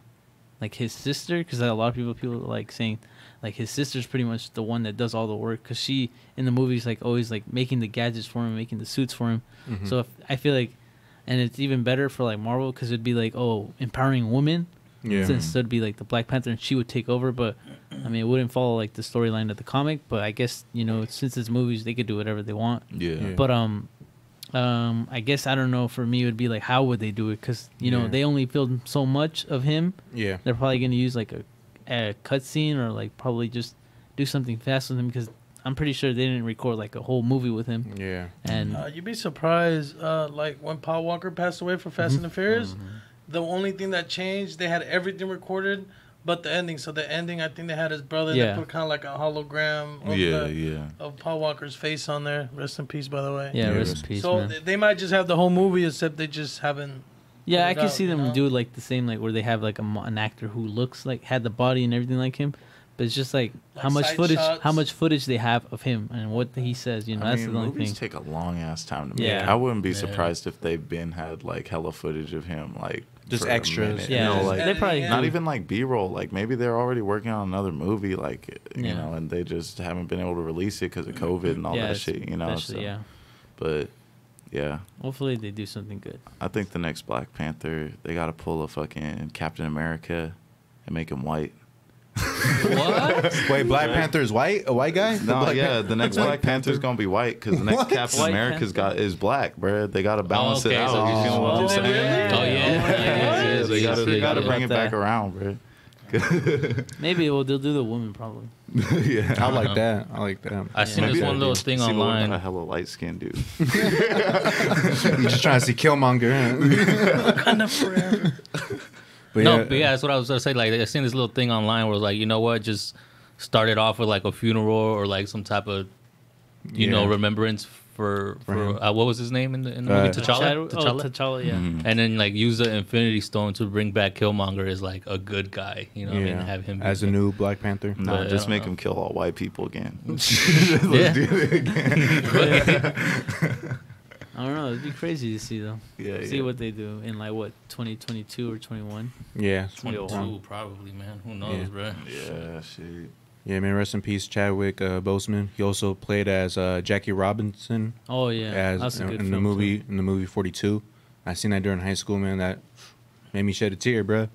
like his sister, because a lot of people are like saying like his sister's pretty much the one that does all the work, because she in the movies like always like making the gadgets for him, making the suits for him. Mhm. So I feel like, and it's even better for like Marvel because it'd be like, oh, empowering women. Yeah. Since it'd be like the Black Panther and she would take over, but I mean it wouldn't follow like the storyline of the comic. But I guess since it's movies, they could do whatever they want. Yeah. Yeah. But I guess I don't know. For me, it would be like how would they do it? Because Yeah. they only filmed so much of him. Yeah. They're probably gonna use like a cutscene or like probably just do something fast with him because I'm pretty sure they didn't record like a whole movie with him. Yeah. And You'd be surprised, like when Paul Walker passed away for Fast and the Furious. The only thing that changed, they had everything recorded, but the ending. So the ending, I think they had his brother. Yeah. They put kind of like a hologram of, Yeah. of Paul Walker's face on there. Rest in peace, by the way. yeah, Yeah, rest in peace, So man. they might just have the whole movie, except they just haven't. Yeah, put I it can out, see them you know? do like the same, like where they have like an actor who looks like had the body and everything like him, But it's just like how Like much side footage, shots. how much footage they have of him and what he says. You know, I that's mean, the only movies thing. take a long ass time to make. Yeah. I wouldn't be Yeah. surprised if they've had like hella footage of him, like Just for a extras. minute. Yeah, You know, like they probably Yeah. not do. even like B-roll. Like maybe they're already working on another movie, like you Yeah. know, and they just haven't been able to release it because of COVID and all that shit. You know, especially, so, yeah. but yeah, Hopefully they do something good. I think the next Black Panther, they got to pull a fucking Captain America and make him white. What? Wait, Black Panther is white? A white guy? No, Black yeah, the next Black Panther's gonna be white because the next What? Captain White America's Panther? is black, bro. They gotta balance it okay, out. so You feel what I'm Oh, saying? really? Oh yeah. Yeah, they gotta forgot bring it about back that. around, bro. Maybe they'll do the woman probably. Yeah, I like that. I like that. I seen Maybe this one I little do. thing See, what about a online. hella light skinned dude. You're just trying to see Killmonger. Huh? Wakanda forever. But No, but yeah, that's what I was gonna say. Like, I seen this little thing online where it was like, you know what, just start it off with like a funeral or like some type of, you know, Yeah. remembrance for him. what was his name in the movie? T'Challa. T'Challa, yeah. Mhm. And then like use the Infinity Stone to bring back Killmonger as like a good guy. You know, what I mean, Yeah. have him be As a new Black Panther. Nah, But, just I make don't him kill all white people again. Yeah. Do it again. I don't know. It'd be crazy to see though. Yeah, See yeah. what they do in like what 2022 or 21. Yeah. 22 probably, man. Who knows, Yeah. bro? Yeah, shit. Yeah, man. Rest in peace, Chadwick Boseman. He also played as Jackie Robinson Oh yeah, as that's a good in the film, movie too. in the movie 42. I seen that during high school, man. That made me shed a tear, bro. You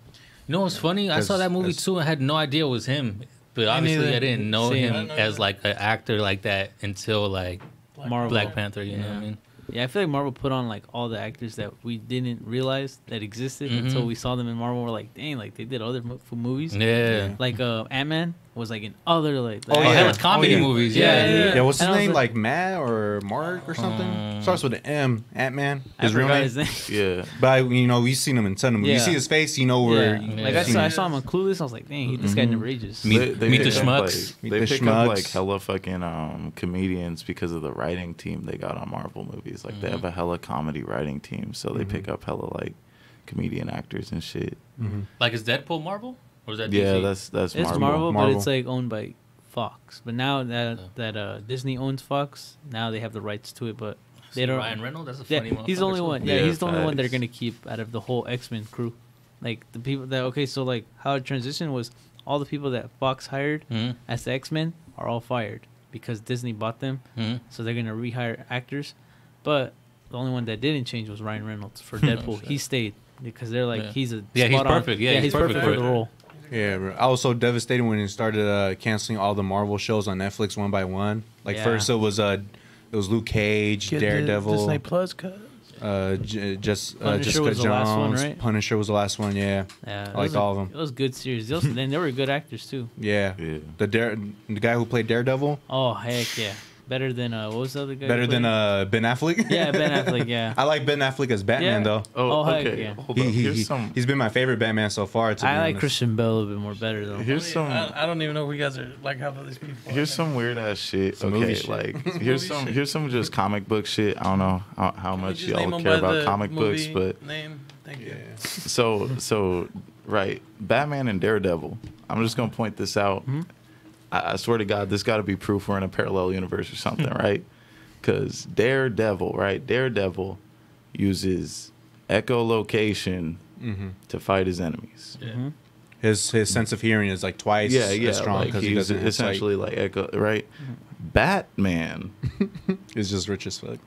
know what's funny? I saw 'Cause that movie that's- too and had no idea it was him. But obviously, neither. I didn't know Same. him as like an actor like that until like Marvel. Black Panther. You know what I Yeah. mean? Yeah, I feel like Marvel put on like all the actors that we didn't realize that existed Mhm. until we saw them in Marvel. We're like, dang, like they did other movies. Yeah. Like Ant-Man was like in other like. Oh, Oh, yeah. hella comedy yeah. movies. Yeah, Yeah. Yeah, what's his And I was name? like- Like Matt or Mark or something? Starts with an M. Ant-Man. I His real forgot name. his name. Yeah. But you know, we've seen him in ton of movies. You Yeah. see his face, you know where. Yeah. you- Like Yeah. I saw him on Clueless. I was like, dang, this guy never ages. Meet the pick up, Schmucks. Like, Meet they the pick up Schmucks. like hella fucking comedians because of the writing team they got on Marvel movies. Like they have a hella comedy writing team, so they pick up hella like comedian actors and shit. Like, is Deadpool Marvel? Or is that Yeah, DC? that's It's Marvel. Marvel, but Marvel. it's like owned by Fox. But now that Disney owns Fox, now they have the rights to it. But they See, don't. Ryan Reynolds? That's a Yeah, funny he's the only motherfucker, one. too. Yeah, Yeah, he's the only one they're facts. gonna keep out of the whole X-Men crew. Like the people that so like how it transitioned was all the people that Fox hired Mhm. as the X-Men are all fired because Disney bought them. Mhm. So they're gonna rehire actors. But the only one that didn't change was Ryan Reynolds for Deadpool. He stayed because they're like Yeah. he's a Yeah, he's spot on- perfect. Yeah, he's perfect for the role. Yeah, bro. I was so devastated when it started canceling all the Marvel shows on Netflix one by one. Like Yeah. first it was Luke Cage, Get Daredevil, Disney Plus cut. Jessica Punisher was the last one, Jones. right? Punisher was the last one. Yeah, Yeah, I liked all of them. It was good series. Those, and they were good actors too. Yeah, Yeah. the guy who played Daredevil, Oh heck yeah, better than what was the other guy? better who than played- Ben Affleck. Yeah, Ben Affleck. Yeah, I like Ben Affleck as Batman Yeah. though. Oh, heck okay. yeah. Hold up. He's been my favorite Batman so far. To be I like honest. Christian Bale a little bit more better though. Here's some. I don't even know who you guys are like. Half of these people. Here's some weird ass shit. Some movie Okay, shit. like movie shit. here's some just comic book shit. I don't know how Can we much just name y'all them care by about the comic books, movie but name. Thank you. so right, Batman and Daredevil. I'm just gonna point this out. I swear to God, this got to be proof we're in a parallel universe or something, right? Because Daredevil, right? Daredevil uses echolocation to fight his enemies. Yeah. His sense of hearing is like twice as strong like because he he's doesn't have sight. essentially like echo, right? Batman It's just rich as fuck.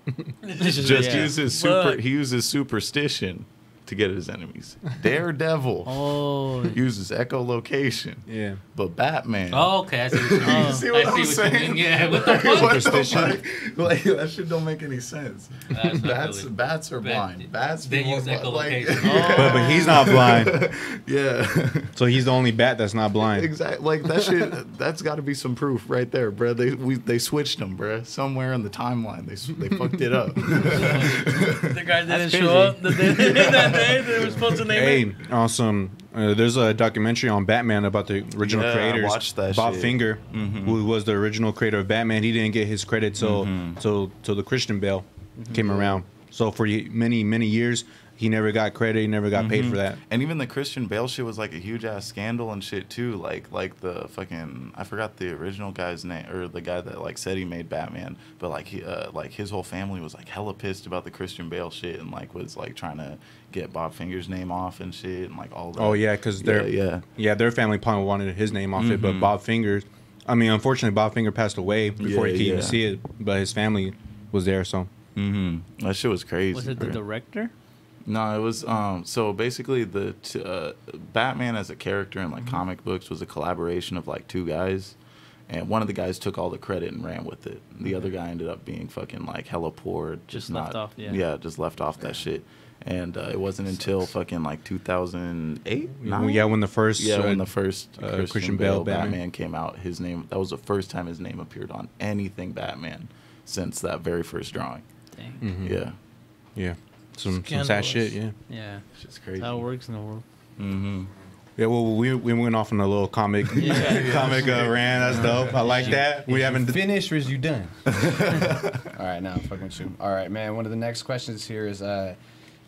just Yeah. uses Fuck. he uses superstition to get at his enemies. Daredevil Oh, uses echolocation, Yeah. but Batman. Oh, okay. I see what you mean. You see what I'm you saying? mean. Yeah, what the fuck? What the fuck? Like that shit don't make any sense. That's not really- Bats are blind. Bats They more use like echolocation. But he's not blind, yeah. so he's the only bat that's not blind. Exactly. Like that shit. That's got to be some proof right there, bro. They switched them, bro. Somewhere in the timeline, they fucked it up. The guy didn't That's show crazy. up that day they were supposed to name it. Hey, awesome. There's a documentary on Batman about the original Yeah, I creators. watched that Bob shit. Finger, who was the original creator of Batman, he didn't get his credit till the Christian Bale came around. So for many years, he never got credit. He never got paid for that. And even the Christian Bale shit was like a huge ass scandal and shit too. Like the fucking, I forgot the original guy's name, or the guy that like said he made Batman, but like he like his whole family was like hella pissed about the Christian Bale shit, and like was like trying to get Bob Finger's name off and shit, and like all that. Oh yeah, because their family probably wanted his name off it, but Bob Finger, I mean, unfortunately, Bob Finger passed away before he could even see it, but his family was there, so. That shit was crazy. Was it the director? No, it was so basically the Batman as a character in like comic books was a collaboration of like two guys, and one of the guys took all the credit and ran with it. The other guy ended up being fucking like hella poor, just left not off, just left off that shit. And it wasn't until fucking like 2008. When the first Christian Bale Batman came out, his name, that was the first time his name appeared on anything Batman since that very first drawing. Dang. Yeah. Some sad shit, Yeah. It's just crazy. That's how it works in the world. Yeah, well, we went off on a little comic rant. That's dope. I like that. We haven't finished, or is you done? All right, now I'm fucking with you. All right, man. One of the next questions here is, I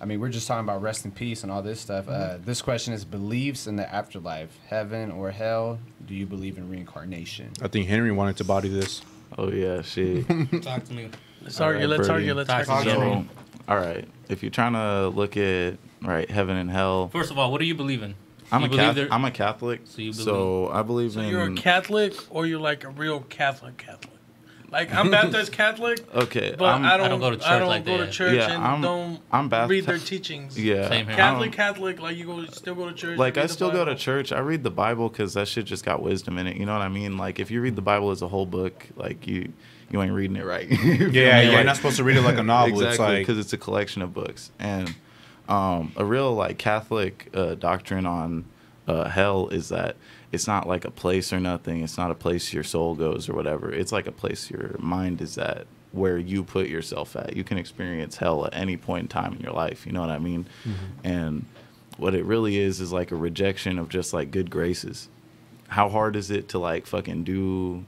mean, we're just talking about rest in peace and all this stuff. This question is beliefs in the afterlife, heaven or hell. Do you believe in reincarnation? I think Henry wanted to body this. Oh yeah, shit. Talk to me. Let's argue. Let's argue. So, all right, if you're trying to look at heaven and hell. First of all, what do you believe in? I'm a Catholic. So I believe in. So you're a Catholic, or you're like a real Catholic? Like I'm Baptist Catholic. Okay, but I don't go to church. I don't like go that. to church and I'm read their teachings. Yeah, same here. Catholic, like you still go to church. Like I still go to church. I read the Bible because that shit just got wisdom in it. You know what I mean? Like if you read the Bible as a whole book, like you ain't reading it right. You're not supposed to read it like a novel. Exactly, because it's a collection of books. And a real like Catholic doctrine on hell is that it's not like a place or nothing. It's not a place your soul goes or whatever. It's like a place your mind is at, where you put yourself at. You can experience hell at any point in time in your life. You know what I mean? And what it really is like a rejection of just like good graces. How hard is it to like fucking do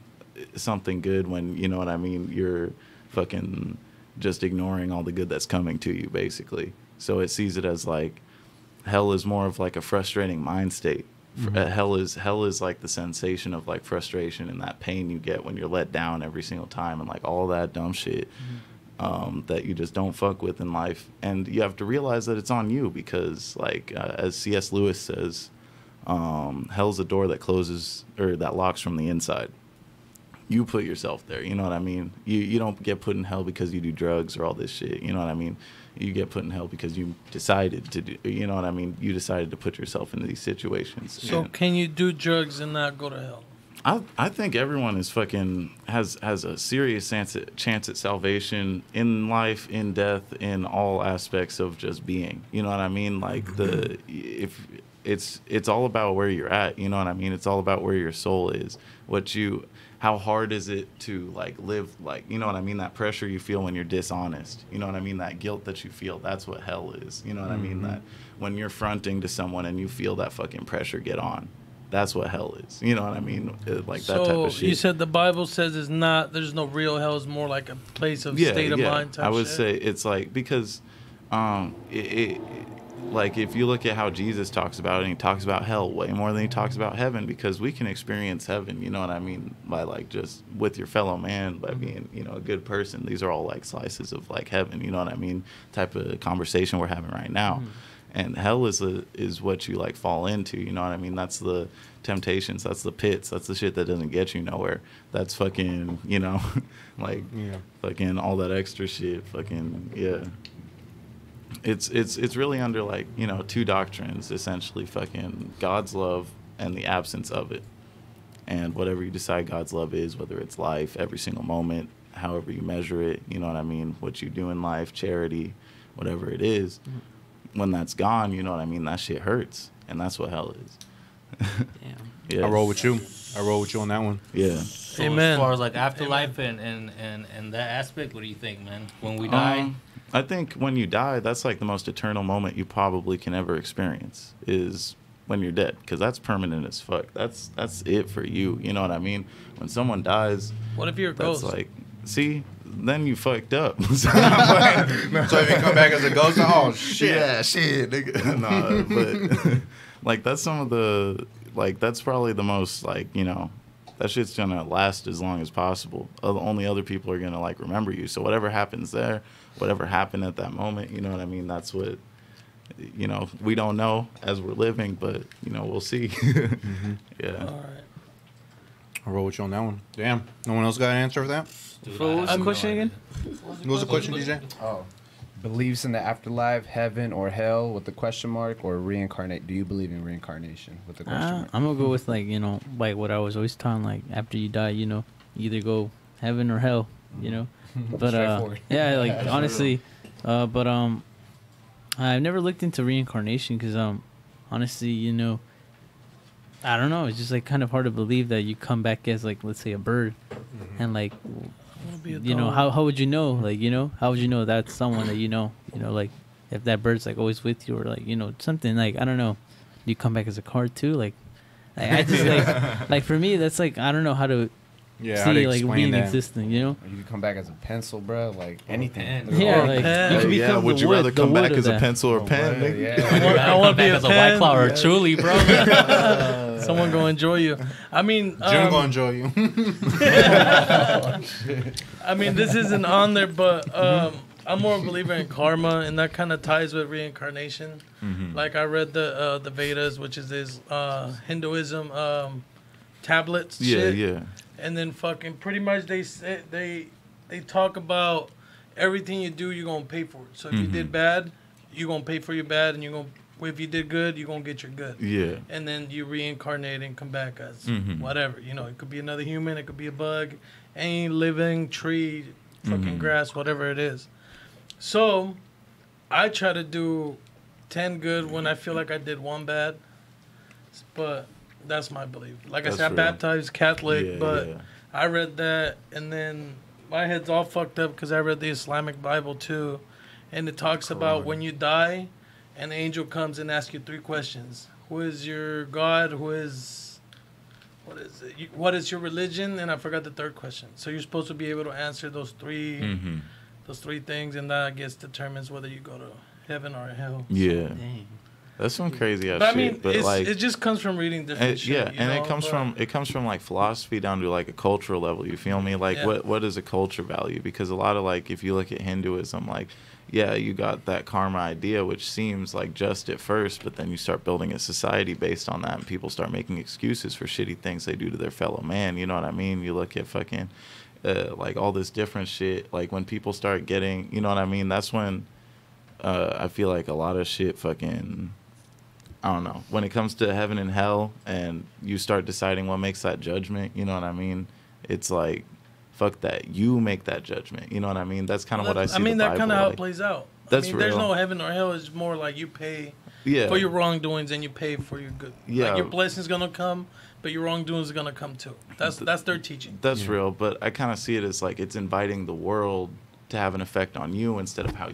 something good when, you know what I mean, you're fucking just ignoring all the good that's coming to you, basically. So it sees it as like hell is more of like a frustrating mind state. Hell is like the sensation of like frustration and that pain you get when you're let down every single time, and like all that dumb shit that you just don't fuck with in life. And you have to realize that it's on you, because like as C.S. Lewis says, hell's a door that closes or that locks from the inside. You put yourself there, you know what I mean? You don't get put in hell because you do drugs or all this shit, you know what I mean? You get put in hell because you decided to do, you know what I mean? You decided to put yourself into these situations. So can you do drugs and not go to hell? I think everyone is fucking has a serious chance at salvation in life, in death, in all aspects of just being. You know what I mean? Like if it's all about where you're at, you know what I mean? It's all about where your soul is. How hard is it to like live, like, you know what I mean? That pressure you feel when you're dishonest, you know what I mean? That guilt that you feel, that's what hell is. You know what I mean? That when you're fronting to someone and you feel that fucking pressure get on, that's what hell is. You know what I mean? Like that type of shit. So you said the Bible says there's no real hell. It's more like a place of state of mind type I would shit. say it's like, because like if you look at how Jesus talks about it, and he talks about hell way more than he talks about heaven, because we can experience heaven, you know what I mean, by like just with your fellow man, by being, you know, a good person. These are all like slices of like heaven, you know what I mean, type of conversation we're having right now. And hell is what you like fall into, you know what I mean? That's the temptations, that's the pits, that's the shit that doesn't get you nowhere. That's fucking, you know, like fucking all that extra shit, fucking It's really under like, you know, two doctrines, essentially, fucking God's love and the absence of it. And whatever you decide God's love is, whether it's life, every single moment, however you measure it, you know what I mean, what you do in life, charity, whatever it is, when that's gone, you know what I mean, that shit hurts. And that's what hell is. Yeah. I roll with you on that one. Yeah. So Amen. As far as like afterlife and that aspect, what do you think, man? When we die? I think when you die, that's like the most eternal moment you probably can ever experience, is when you're dead, because that's permanent as fuck. That's it for you. You know what I mean? When someone dies, What if you're a that's ghost? like, see, then you fucked up. So if you come back as a ghost, oh shit. Yeah, shit, nigga. No, but like that's some of the like that's probably the most like that shit's gonna last as long as possible. Only other people are gonna like remember you. So whatever happens there, whatever happened at that moment, you know what I mean? That's what we don't know as we're living, but we'll see. Yeah. All right. I'll roll with you on that one. Damn. No one else got an answer for that? Dude, So what was I the have question no again? What was the question, DJ? Oh. Believes in the afterlife, heaven or hell with the question mark, or reincarnate? Do you believe in reincarnation with the question mark? I'm gonna go with like like what I was always taught, like after you die, you either go heaven or hell, But Straightforward. yeah, like honestly, but I've never looked into reincarnation because honestly, I don't know. It's just like kind of hard to believe that you come back as like, let's say, a bird, and like, how would you know? Like, how would you know that's someone that like if that bird's like always with you, or like something like, I don't know. You come back as a car too, like I just like for me that's like, I don't know how to how to see like explain being that. existing, You can come back as a pencil, bro. Like anything. Yeah, Or like pen. you can Yeah, become would the you wood- rather the come wood back of as a that. pencil or pen, nigga? Yeah. I want to be back as a pen. White Claw or a Truly, bro. Someone go enjoy you. I mean, June gonna enjoy you. I mean, this isn't on there, but I'm more a believer in karma, and that kind of ties with reincarnation. Like I read the Vedas, which is this Hinduism tablets. Yeah, shit. yeah. And then fucking pretty much they talk about everything you do, you're gonna pay for it. So if you did bad, you're gonna pay for your bad, and if you did good, you're gonna get your good. Yeah. And then you reincarnate and come back as whatever. It could be another human, it could be a bug, any living tree, fucking grass, whatever it is. So I try to do 10 good when I feel like I did one bad. But that's my belief. Like That's I said, I'm real. baptized Catholic, Yeah, but yeah. I read that, and then my head's all fucked up because I read the Islamic Bible too, and it talks about when you die, an angel comes and asks you 3 questions: who is your God? What is it? What is your religion? And I forgot the 3rd question. So you're supposed to be able to answer those 3 things, and that I guess determines whether you go to heaven or hell. Yeah. Dang. That's some crazy ass But I shit. mean, But like, it just comes from reading different shit. yeah, and you know, it comes from like philosophy down to like a cultural level. You feel me? Like Yeah. what is a culture value? Because a lot of like if you look at Hinduism, like you got that karma idea, which seems like just at first, but then you start building a society based on that, and people start making excuses for shitty things they do to their fellow man. You know what I mean? You look at fucking like all this different shit. Like when people start getting, you know what I mean? That's when I feel like a lot of shit fucking. I don't know. When it comes to heaven and hell, and you start deciding what makes that judgment, you know what I mean? It's like, fuck that. You make that judgment. You know what I mean? That's kind of what I see. I mean, the that's kind of Bible how like. it plays out. That's There's real. no heaven or hell. It's more like you pay Yeah. for your wrongdoings, and you pay for your good. Yeah. Like your blessing's gonna come, but your wrongdoings are gonna come too. That's their teaching. That's real, but I kind of see it as like it's inviting the world to have an effect on you instead of how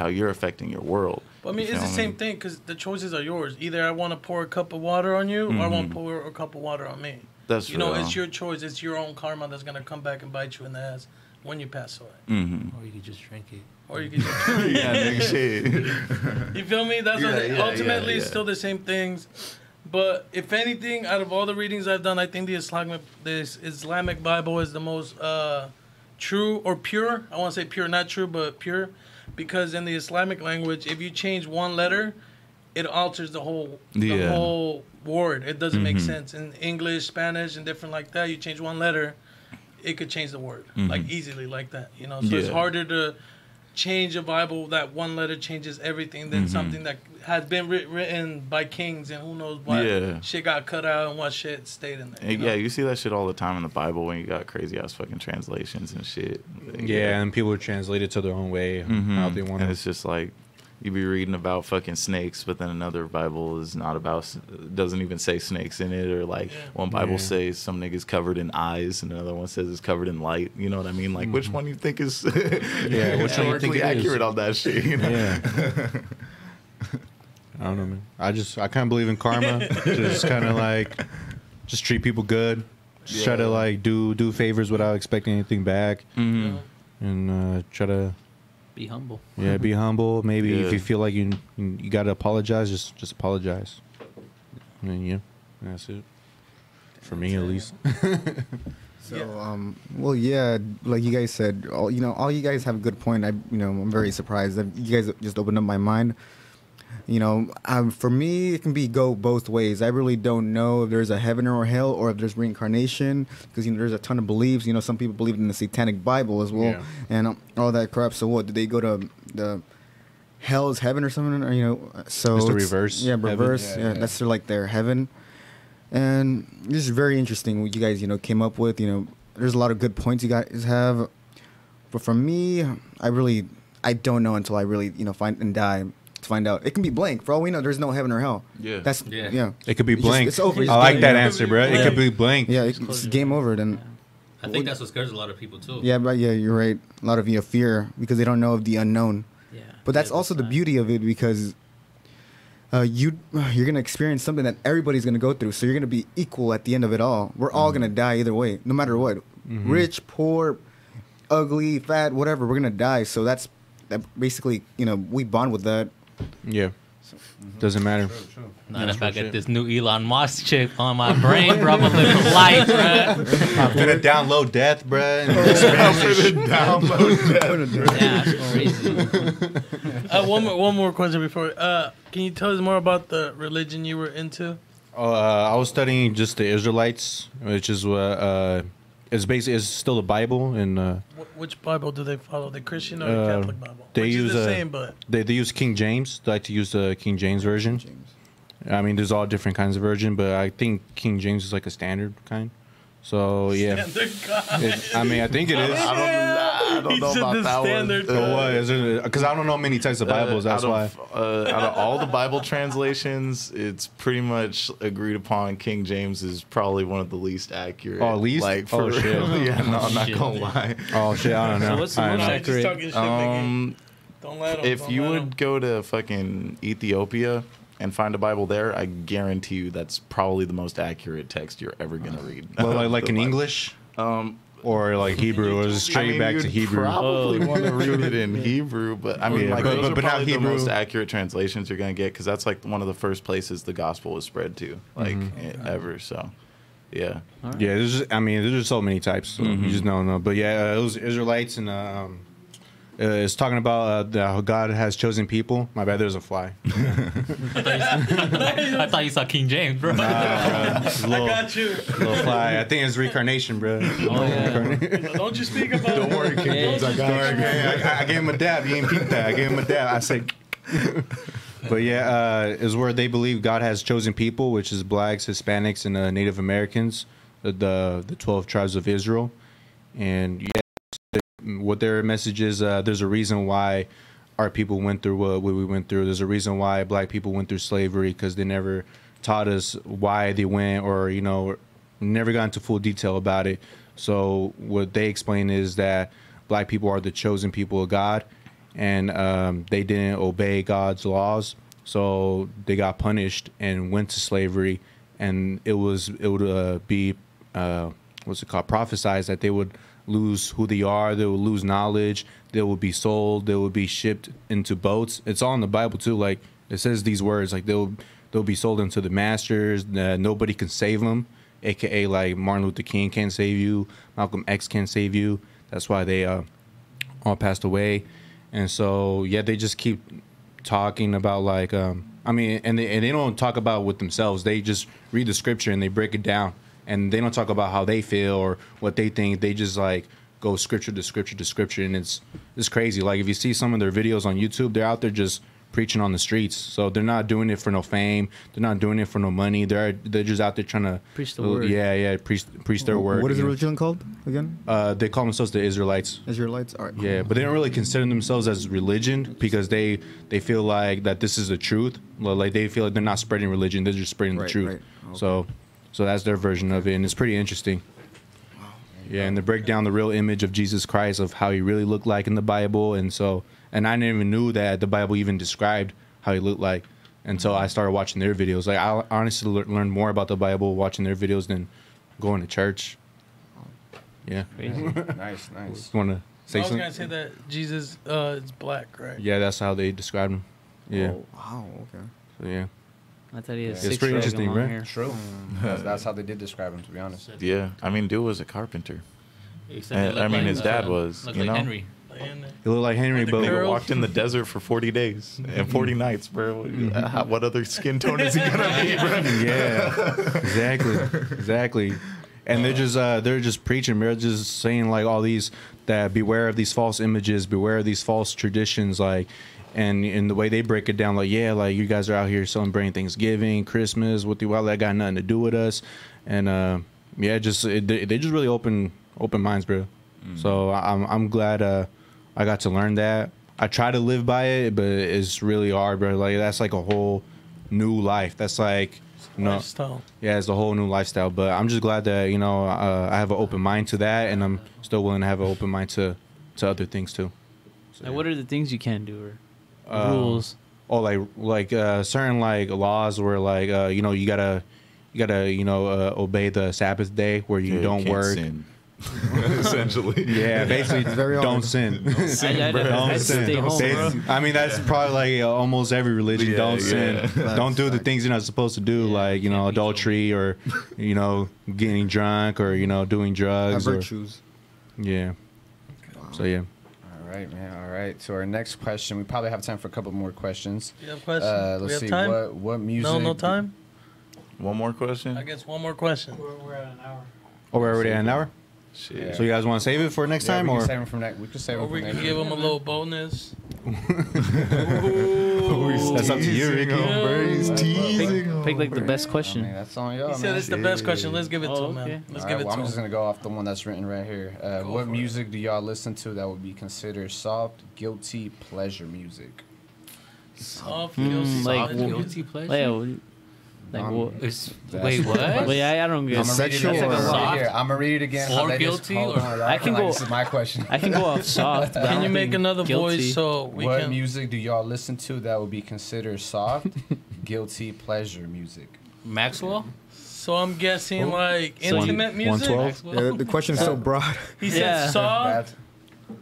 you're affecting your world. But I mean, You it's the feel same me? thing because the choices are yours. Either I want to pour a cup of water on you, or I want to pour a cup of water on me. That's You know, real. it's your choice. It's your own karma that's gonna come back and bite you in the ass when you pass away. Mm-hmm. Or you could just drink it. Or you can just, Yeah, nigga, shit. you feel me? That's what Yeah, ultimately it's yeah. still the same things. But if anything, out of all the readings I've done, I think the Islamic Bible is the most true or pure. I want to say pure, not true, but pure, because in the Islamic language, if you change one letter, it alters the whole Yeah. word. It doesn't make Mhm. sense. In English, Spanish, and different like that, you change one letter, it could change the word like easily like that. You know, so it's Yeah. harder to change a Bible that one letter changes everything than something that has been written by kings and who knows what Yeah. shit got cut out and what shit stayed in there. And yeah, you see that shit all the time in the Bible when you got crazy ass fucking translations and shit. Yeah, and people translate it to their own way, Mhm. how they want And it. it's just like you be reading about fucking snakes, but then another Bible is not about, doesn't even say snakes in it, or like one Bible Yeah. says some niggas covered in eyes, and another one says it's covered in light. You know what I mean? Like which one you think is which one you think historically it is? accurate on that shit? You know? Yeah. I don't know, man. I kind of believe in karma. Just kind of like, just treat people good. Just try to like do favors without expecting anything back. Mhm. and try to Be humble. be humble. Maybe if Yeah. you feel like you got to apologize, just apologize. And then, that's it. For me, at least. So, well, yeah, like you guys said, all you guys have a good point. I'm very surprised that you guys just opened up my mind. For me, it can go both ways. I really don't know if there's a heaven or hell, or if there's reincarnation, because there's a ton of beliefs. Some people believe in the Satanic Bible as well, and all that crap. So what? Did they go to the hell's heaven or something? Or so it's the reverse. Yeah, reverse. Yeah, that's their heaven. And this is very interesting what you guys came up with. There's a lot of good points you guys have, but for me, I don't know until I really find and die. To find out, it can be blank. For all we know, there's no heaven or hell. Yeah, It could be blank. It's over. I like that answer, bro. It could be blank. Yeah, it's game over then. I think that's what scares a lot of people too. Yeah, but you're right. A lot of fear because they don't know of the unknown. Yeah. But that's also the beauty of it, because you're gonna experience something that everybody's gonna go through. So you're gonna be equal at the end of it all. We're all gonna die either way, no matter what. Rich, poor, ugly, fat, whatever. We're gonna die. So that basically we bond with that. Yeah. Doesn't matter. Not if I get this new Elon Musk chip on my brain, bro, I'm a little light, bro. I'm gonna download death, bro. Yeah, that's crazy. One more question before. Can you tell us more about the religion you were into? I was studying just the Israelites, which is it's still the Bible, and Which Bible do they follow? The Christian or the Catholic Bible? they Which use is the same, but they use King James. They like to use the King James version. I mean, there's all different kinds of version, but I think King James is like a standard kind. So yeah, I think it is. I don't know about that one. What is it? Because I don't know many types of Bibles. That's why. Out of all the Bible translations, it's pretty much agreed upon. King James is probably one of the least accurate. Oh, least? Like, for shit. real. Yeah, no, I'm not gonna lie. Oh shit, I don't know. So what's the most accurate? Don't let 'em, If don't you let 'em. would go to fucking Ethiopia and find a Bible there, I guarantee you that's probably the most accurate text you're ever gonna read. Well, like in English, or like Hebrew, or just straight back to you'd Hebrew. Probably want to read it in Hebrew, but I mean, Yeah, like but- those but are not probably the Hebrew. most accurate translations you're gonna get, because that's like one of the first places the gospel was spread to, like ever. So, yeah. Yeah, there's just so many types. So you just don't know. But yeah, it was Israelites, and it's talking about how God has chosen people. My bad, there's a fly. I thought you saw King James, bro. It's a little, Got you. little fly. I think it's reincarnation, bro. Oh, yeah. Don't you speak about it. Don't worry, King James. I got you. I gave him a dab. You ain't peeped that. I gave him a dab. I said. But yeah, is where they believe God has chosen people, which is blacks, Hispanics, and Native Americans, the 12 tribes of Israel. And yeah, what their message is, there's a reason why our people went through what we went through. There's a reason why black people went through slavery, because they never taught us why they went, or never got into full detail about it. So what they explain is that black people are the chosen people of God, and they didn't obey God's laws, so they got punished and went to slavery. And it would be prophesized that they would lose who they are, they would lose knowledge, they would be sold, they would be shipped into boats. It's all in the Bible too. Like, it says these words, like they'll be sold into the masters. Nobody can save them, aka like Martin Luther King can't save you, Malcolm X can't save you. That's why they all passed away. And so yeah, they just keep talking about like and they don't talk about with themselves. They just read the scripture and they break it down. And they don't talk about how they feel or what they think. They just like go scripture to scripture to scripture, and it's crazy. Like, if you see some of their videos on YouTube, they're out there just preaching on the streets. So they're not doing it for no fame. They're not doing it for no money. They're just out there trying to Preach the word. Yeah, preach their word. What is the religion called again? They call themselves the Israelites. Israelites. All right. Yeah, but they don't really consider themselves as religion, because they feel like that this is the truth. Well, like, they feel like they're not spreading religion; they're just spreading the truth. Right. Okay. So that's their version of it, and it's pretty interesting. Yeah, and they break down the real image of Jesus Christ, of how he really looked like in the Bible. And I never even knew that the Bible even described how he looked like until I started watching their videos. Like, I honestly learned more about the Bible watching their videos than going to church. Yeah. Crazy. Nice. Want to Say I was something? gonna say that Jesus is black, right? Yeah, that's how they described him. Yeah. Oh, Wow. Okay. So yeah. I thought he had It's six pretty legs interesting, and long right? hair. True. That's how they did describe him, to be honest. Yeah, I mean, dude was a carpenter. He said he And, looked I mean, like, his dad was, looked you like know? Henry. And He looked like Henry, The but girl. He walked in the desert for 40 days and 40 nights, bro. What other skin tone is he gonna be, bro? yeah, exactly. And they're just preaching. They're just saying like all these that beware of these false images, beware of these false traditions, like. And in the way they break it down, like, yeah, like you guys are out here celebrating Thanksgiving, Christmas, what the well, that got nothing to do with us, and yeah, they just really open minds, bro. So I'm glad I got to learn that. I try to live by it, but it's really hard, bro. Like that's like a whole new life. That's like lifestyle. yeah, it's a whole new lifestyle. But I'm just glad that I have an open mind to that, and I'm still willing to have an open mind to other things too. So, Like, what are the things you can't do or rules? Oh, like certain like laws where like you gotta obey the Sabbath day where you don't can't work. sin. Essentially. Yeah, basically very don't hard. sin. I'd stay home, bro. I mean, that's probably like almost every religion. Yeah, Don't sin. yeah. Don't do the things you're not supposed to do, like adultery or getting drunk or doing drugs. Or, Virtues. yeah. So yeah. All right, man. All right. So our next question, we probably have time for a couple more questions. You have questions? Let's we have see. time? What music? No time? One more question? I guess one more question. We're at an hour. Oh, we're already at an hour. Shit. Yeah. So you guys want to save it for next time, we or can save them from next. We can save Or them we from can next. give them a little bonus. that's up to you, Ricky. Pick like the best I question. mean, that's on y'all, He man. said it's the best question. Let's give it to Oh, him, man. okay. Let's All give right, it well, to I'm just him. gonna go off the one that's written right here. What for music do y'all listen to that would be considered soft, guilty pleasure music? Soft, Mm, guilty, like, solid, what- guilty. Guilty pleasure? Like, what? It's, That's wait, the what? question. Wait, I don't get. I'm gonna read it Sexual again. or- Right here. I'm gonna read it again. how Or they just- guilty, hold or- on, I can like go- This is my question. I can go off soft. But I Can don't you make think another guilty. voice so we What can? music do y'all listen to that would be considered soft, guilty pleasure music? Maxwell? So I'm guessing like So you- intimate music. 112? Maxwell? The question is so broad. He said Yeah. soft, That's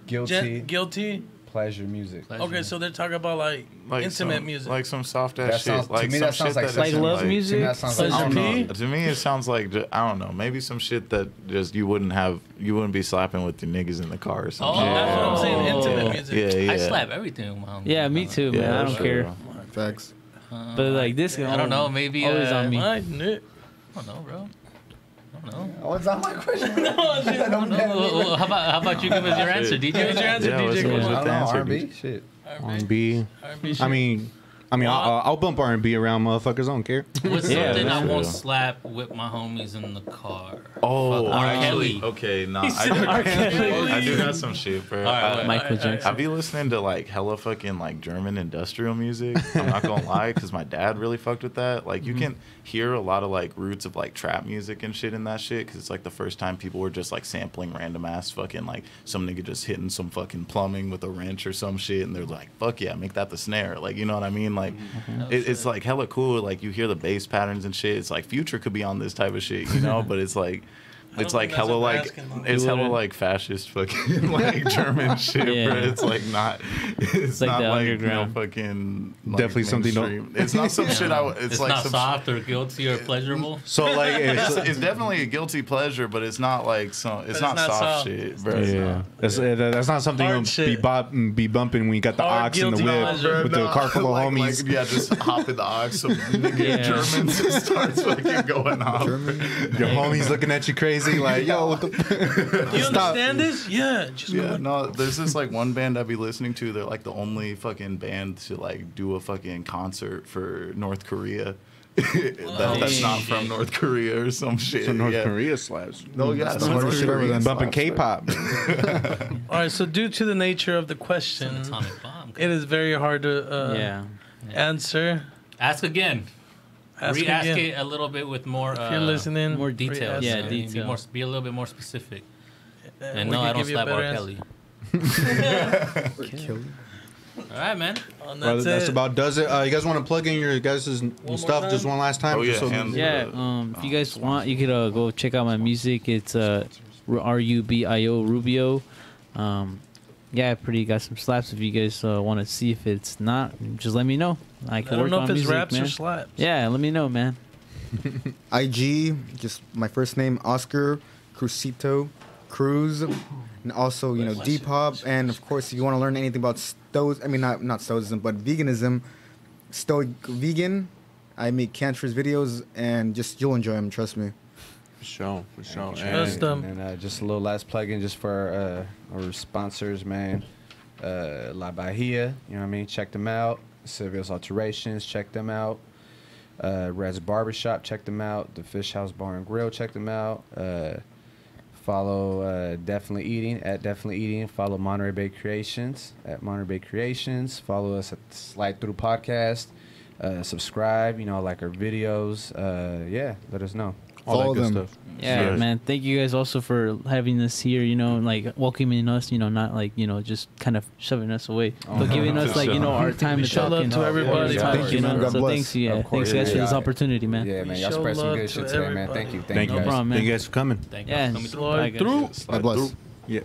guilty guilty. pleasure music. Pleasure. Okay, so they're talking about like intimate some, music. like some soft That ass sounds- shit. Like to me, some that sounds shit like that sex isn't, love like, music? To me, that sounds like I don't Pleasure know. P? To me, it sounds like I don't know. Maybe some shit that just you wouldn't be slapping with your niggas in the car or something. Oh. That's what I'm saying. Intimate music. Yeah, yeah. I slap everything with my homies. Yeah, me too, man. Yeah, I don't sure. care. Facts. But like this, I don't know. Maybe always on me. Why, Nick? I don't know, bro. I don't know. Oh, it's not my question. I don't know. Well, how about you give us your answer, DJ? Give us your answer, Yeah, what's DJ. the- What's what's I the don't know. answer, R&B dude? shit. R&B. R&B shit. I mean, I'll bump R&B around motherfuckers. I don't care. What's Yeah, something I that's won't true. slap with my homies in the car? Oh, Fuck R. actually, Kelly. okay, nah. Kelly. I do got some shit, bro. All right, Michael Jackson. I be listening to like hella fucking like German industrial music. I'm not gonna lie, because my dad really fucked with that. Like you can hear a lot of like roots of like trap music and shit in that shit, because it's like the first time people were just like sampling random ass fucking like some nigga just hitting some fucking plumbing with a wrench or some shit, and they're like, fuck yeah, make that the snare. Like you know what I mean? Like it's like hella cool. Like you hear the bass patterns and shit. It's like Future could be on this type of shit, you know? But it's like. It's don't like think that's hella what we're like asking, though. it's You hella wouldn't. like fascist fucking like German shit, Yeah. bro. It's like not it's like not the like underground. fucking like, Definitely something mainstream. It's not some shit I would It's like not some soft or guilty or pleasurable. So like, it's definitely a guilty pleasure, but it's not like some it's not not soft soft. shit, bro. It's yeah, not. that's not something Hard you'll shit. be bumping when you got the Hard ox in the guilty whip pleasure. with the car full of like, homies. yeah, just hop in the ox, some nigga Yeah. Germans just starts fucking going off. Your homies looking at you crazy, like, yo, what the? You Stop. understand this? Yeah. Just go Yeah, like- no, there's this like one band I be listening to. They're like the only fucking band to like do a fucking concert for North Korea. That's not from North Korea or some shit. So North yeah. Korea slaps. No, yeah, That's the hardest shit ever Korea. done. Bumping K-pop. All right. So due to the nature of the question, Atomic bomb. it is very hard to Yeah. answer. Ask again. Ask Re-ask again. it a little bit with more. If you're listening, more Details. re-ask Yeah, it. detail. Be a little bit more specific. And we no, can I don't give you a slap R. better Kelly. Kill you. All right, man. And Well, that's that's it. about does it. You guys want to plug in your guys' more stuff time? just one last time? Oh, yeah, just so- and- Yeah. If you guys want, you could go check out my music. It's Rubio Rubio. yeah, pretty got some slaps. If you guys want to see if it's not, just let me know. I can work don't know on if it's music, raps man. or slaps. Yeah, let me know, man. IG, just my first name, Oscar Cruzito Cruz. And also, you know, Depop. And of course, if you want to learn anything about not stoicism, but veganism, Stoic Vegan. I make cancerous videos, and just you'll enjoy them. Trust me. For sure. Trust them. And just a little last plug-in just for our sponsors, man. La Bahia, you know what I mean? Check them out. Silvio's Alterations, check them out. Red's Barbershop, check them out. The Fish House Bar and Grill, check them out. Follow Definitely Eating at Definitely Eating. Follow Monterey Bay Creations at Monterey Bay Creations. Follow us at Slide Through Podcast. Subscribe, you know, like our videos. Yeah, let us know. All that good stuff. Yeah, man. Thank you guys also for having us here, you know, like welcoming us, you know, not like, you know, just kind of shoving us away, but giving us like, you know, our time to show talk love and to everybody. talk, Thank you, know. man. God So bless. thanks, yeah. Thanks guys for this opportunity, man. Yeah, man. Y'all Show spread some love good to shit today, man. everybody. Thank you. Thank No you. problem, man. Thank you guys for coming. Thank you Yeah, for coming through. Slide through. God bless. Yeah.